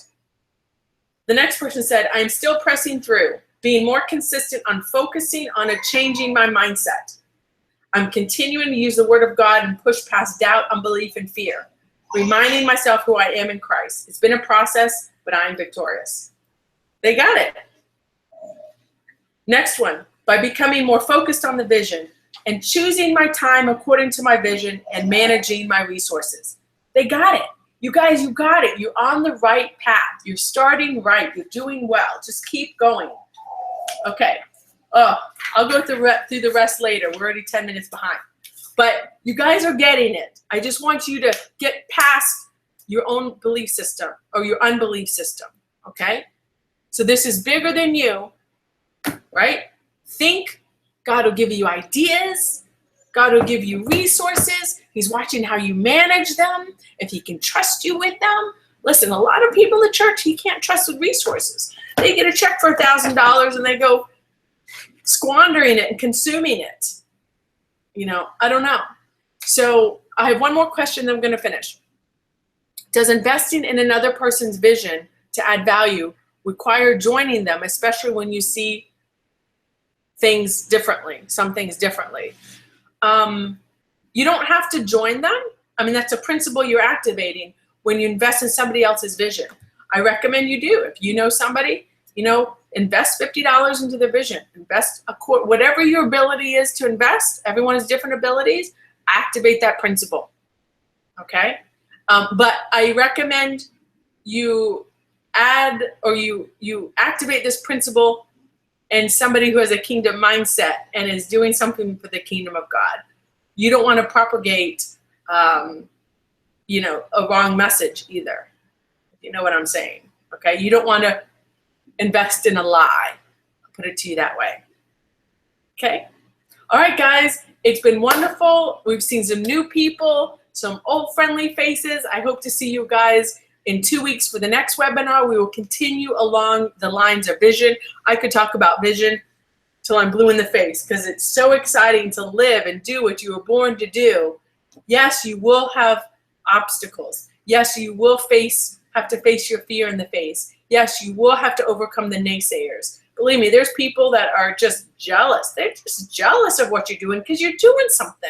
Speaker 1: The next person said, I am still pressing through, being more consistent on focusing on changing my mindset. I'm continuing to use the word of God and push past doubt, unbelief, and fear, reminding myself who I am in Christ. It's been a process, but I am victorious. They got it. Next one, by becoming more focused on the vision and choosing my time according to my vision and managing my resources. They got it. You guys, you got it. You're on the right path. You're starting right. You're doing well. Just keep going. Okay. I'll go through the rest later. We're already 10 minutes behind. But you guys are getting it. I just want you to get past your own belief system or your unbelief system. Okay? So this is bigger than you, right? Think. God will give you ideas. God will give you resources. He's watching how you manage them, if he can trust you with them. Listen, a lot of people in church, he can't trust with resources. They get a check for $1,000 and they go squandering it and consuming it. I don't know. So I have one more question, then I'm going to finish. Does investing in another person's vision to add value require joining them, especially when you see some things differently? You don't have to join them. I mean, that's a principle you're activating when you invest in somebody else's vision. I recommend you do. If you know somebody, invest $50 into their vision. Invest whatever your ability is to invest. Everyone has different abilities. Activate that principle. Okay? But I recommend you add or you activate this principle in somebody who has a kingdom mindset and is doing something for the kingdom of God. You don't want to propagate, a wrong message either. If you know what I'm saying. Okay? You don't want to invest in a lie. I'll put it to you that way. Okay. All right, guys. It's been wonderful. We've seen some new people, some old friendly faces. I hope to see you guys in 2 weeks for the next webinar. We will continue along the lines of vision. I could talk about vision till I'm blue in the face because it's so exciting to live and do what you were born to do. Yes, you will have obstacles. Yes, you will have to face your fear in the face. Yes, you will have to overcome the naysayers. Believe me, there's people that are just jealous. They're just jealous of what you're doing because you're doing something.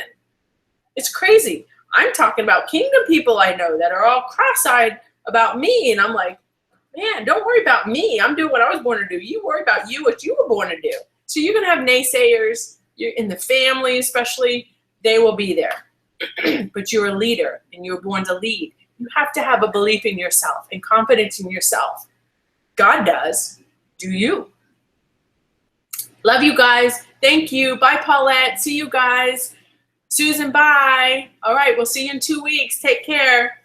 Speaker 1: It's crazy. I'm talking about kingdom people I know that are all cross-eyed about me, and I'm like, man, don't worry about me. I'm doing what I was born to do. You worry about you, what you were born to do. So you're going to have naysayers. You're in the family especially. They will be there. But you're a leader, and you're born to lead. You have to have a belief in yourself and confidence in yourself. God does. Do you? Love you guys. Thank you. Bye, Paulette. See you guys. Susan, bye. All right, we'll see you in 2 weeks. Take care.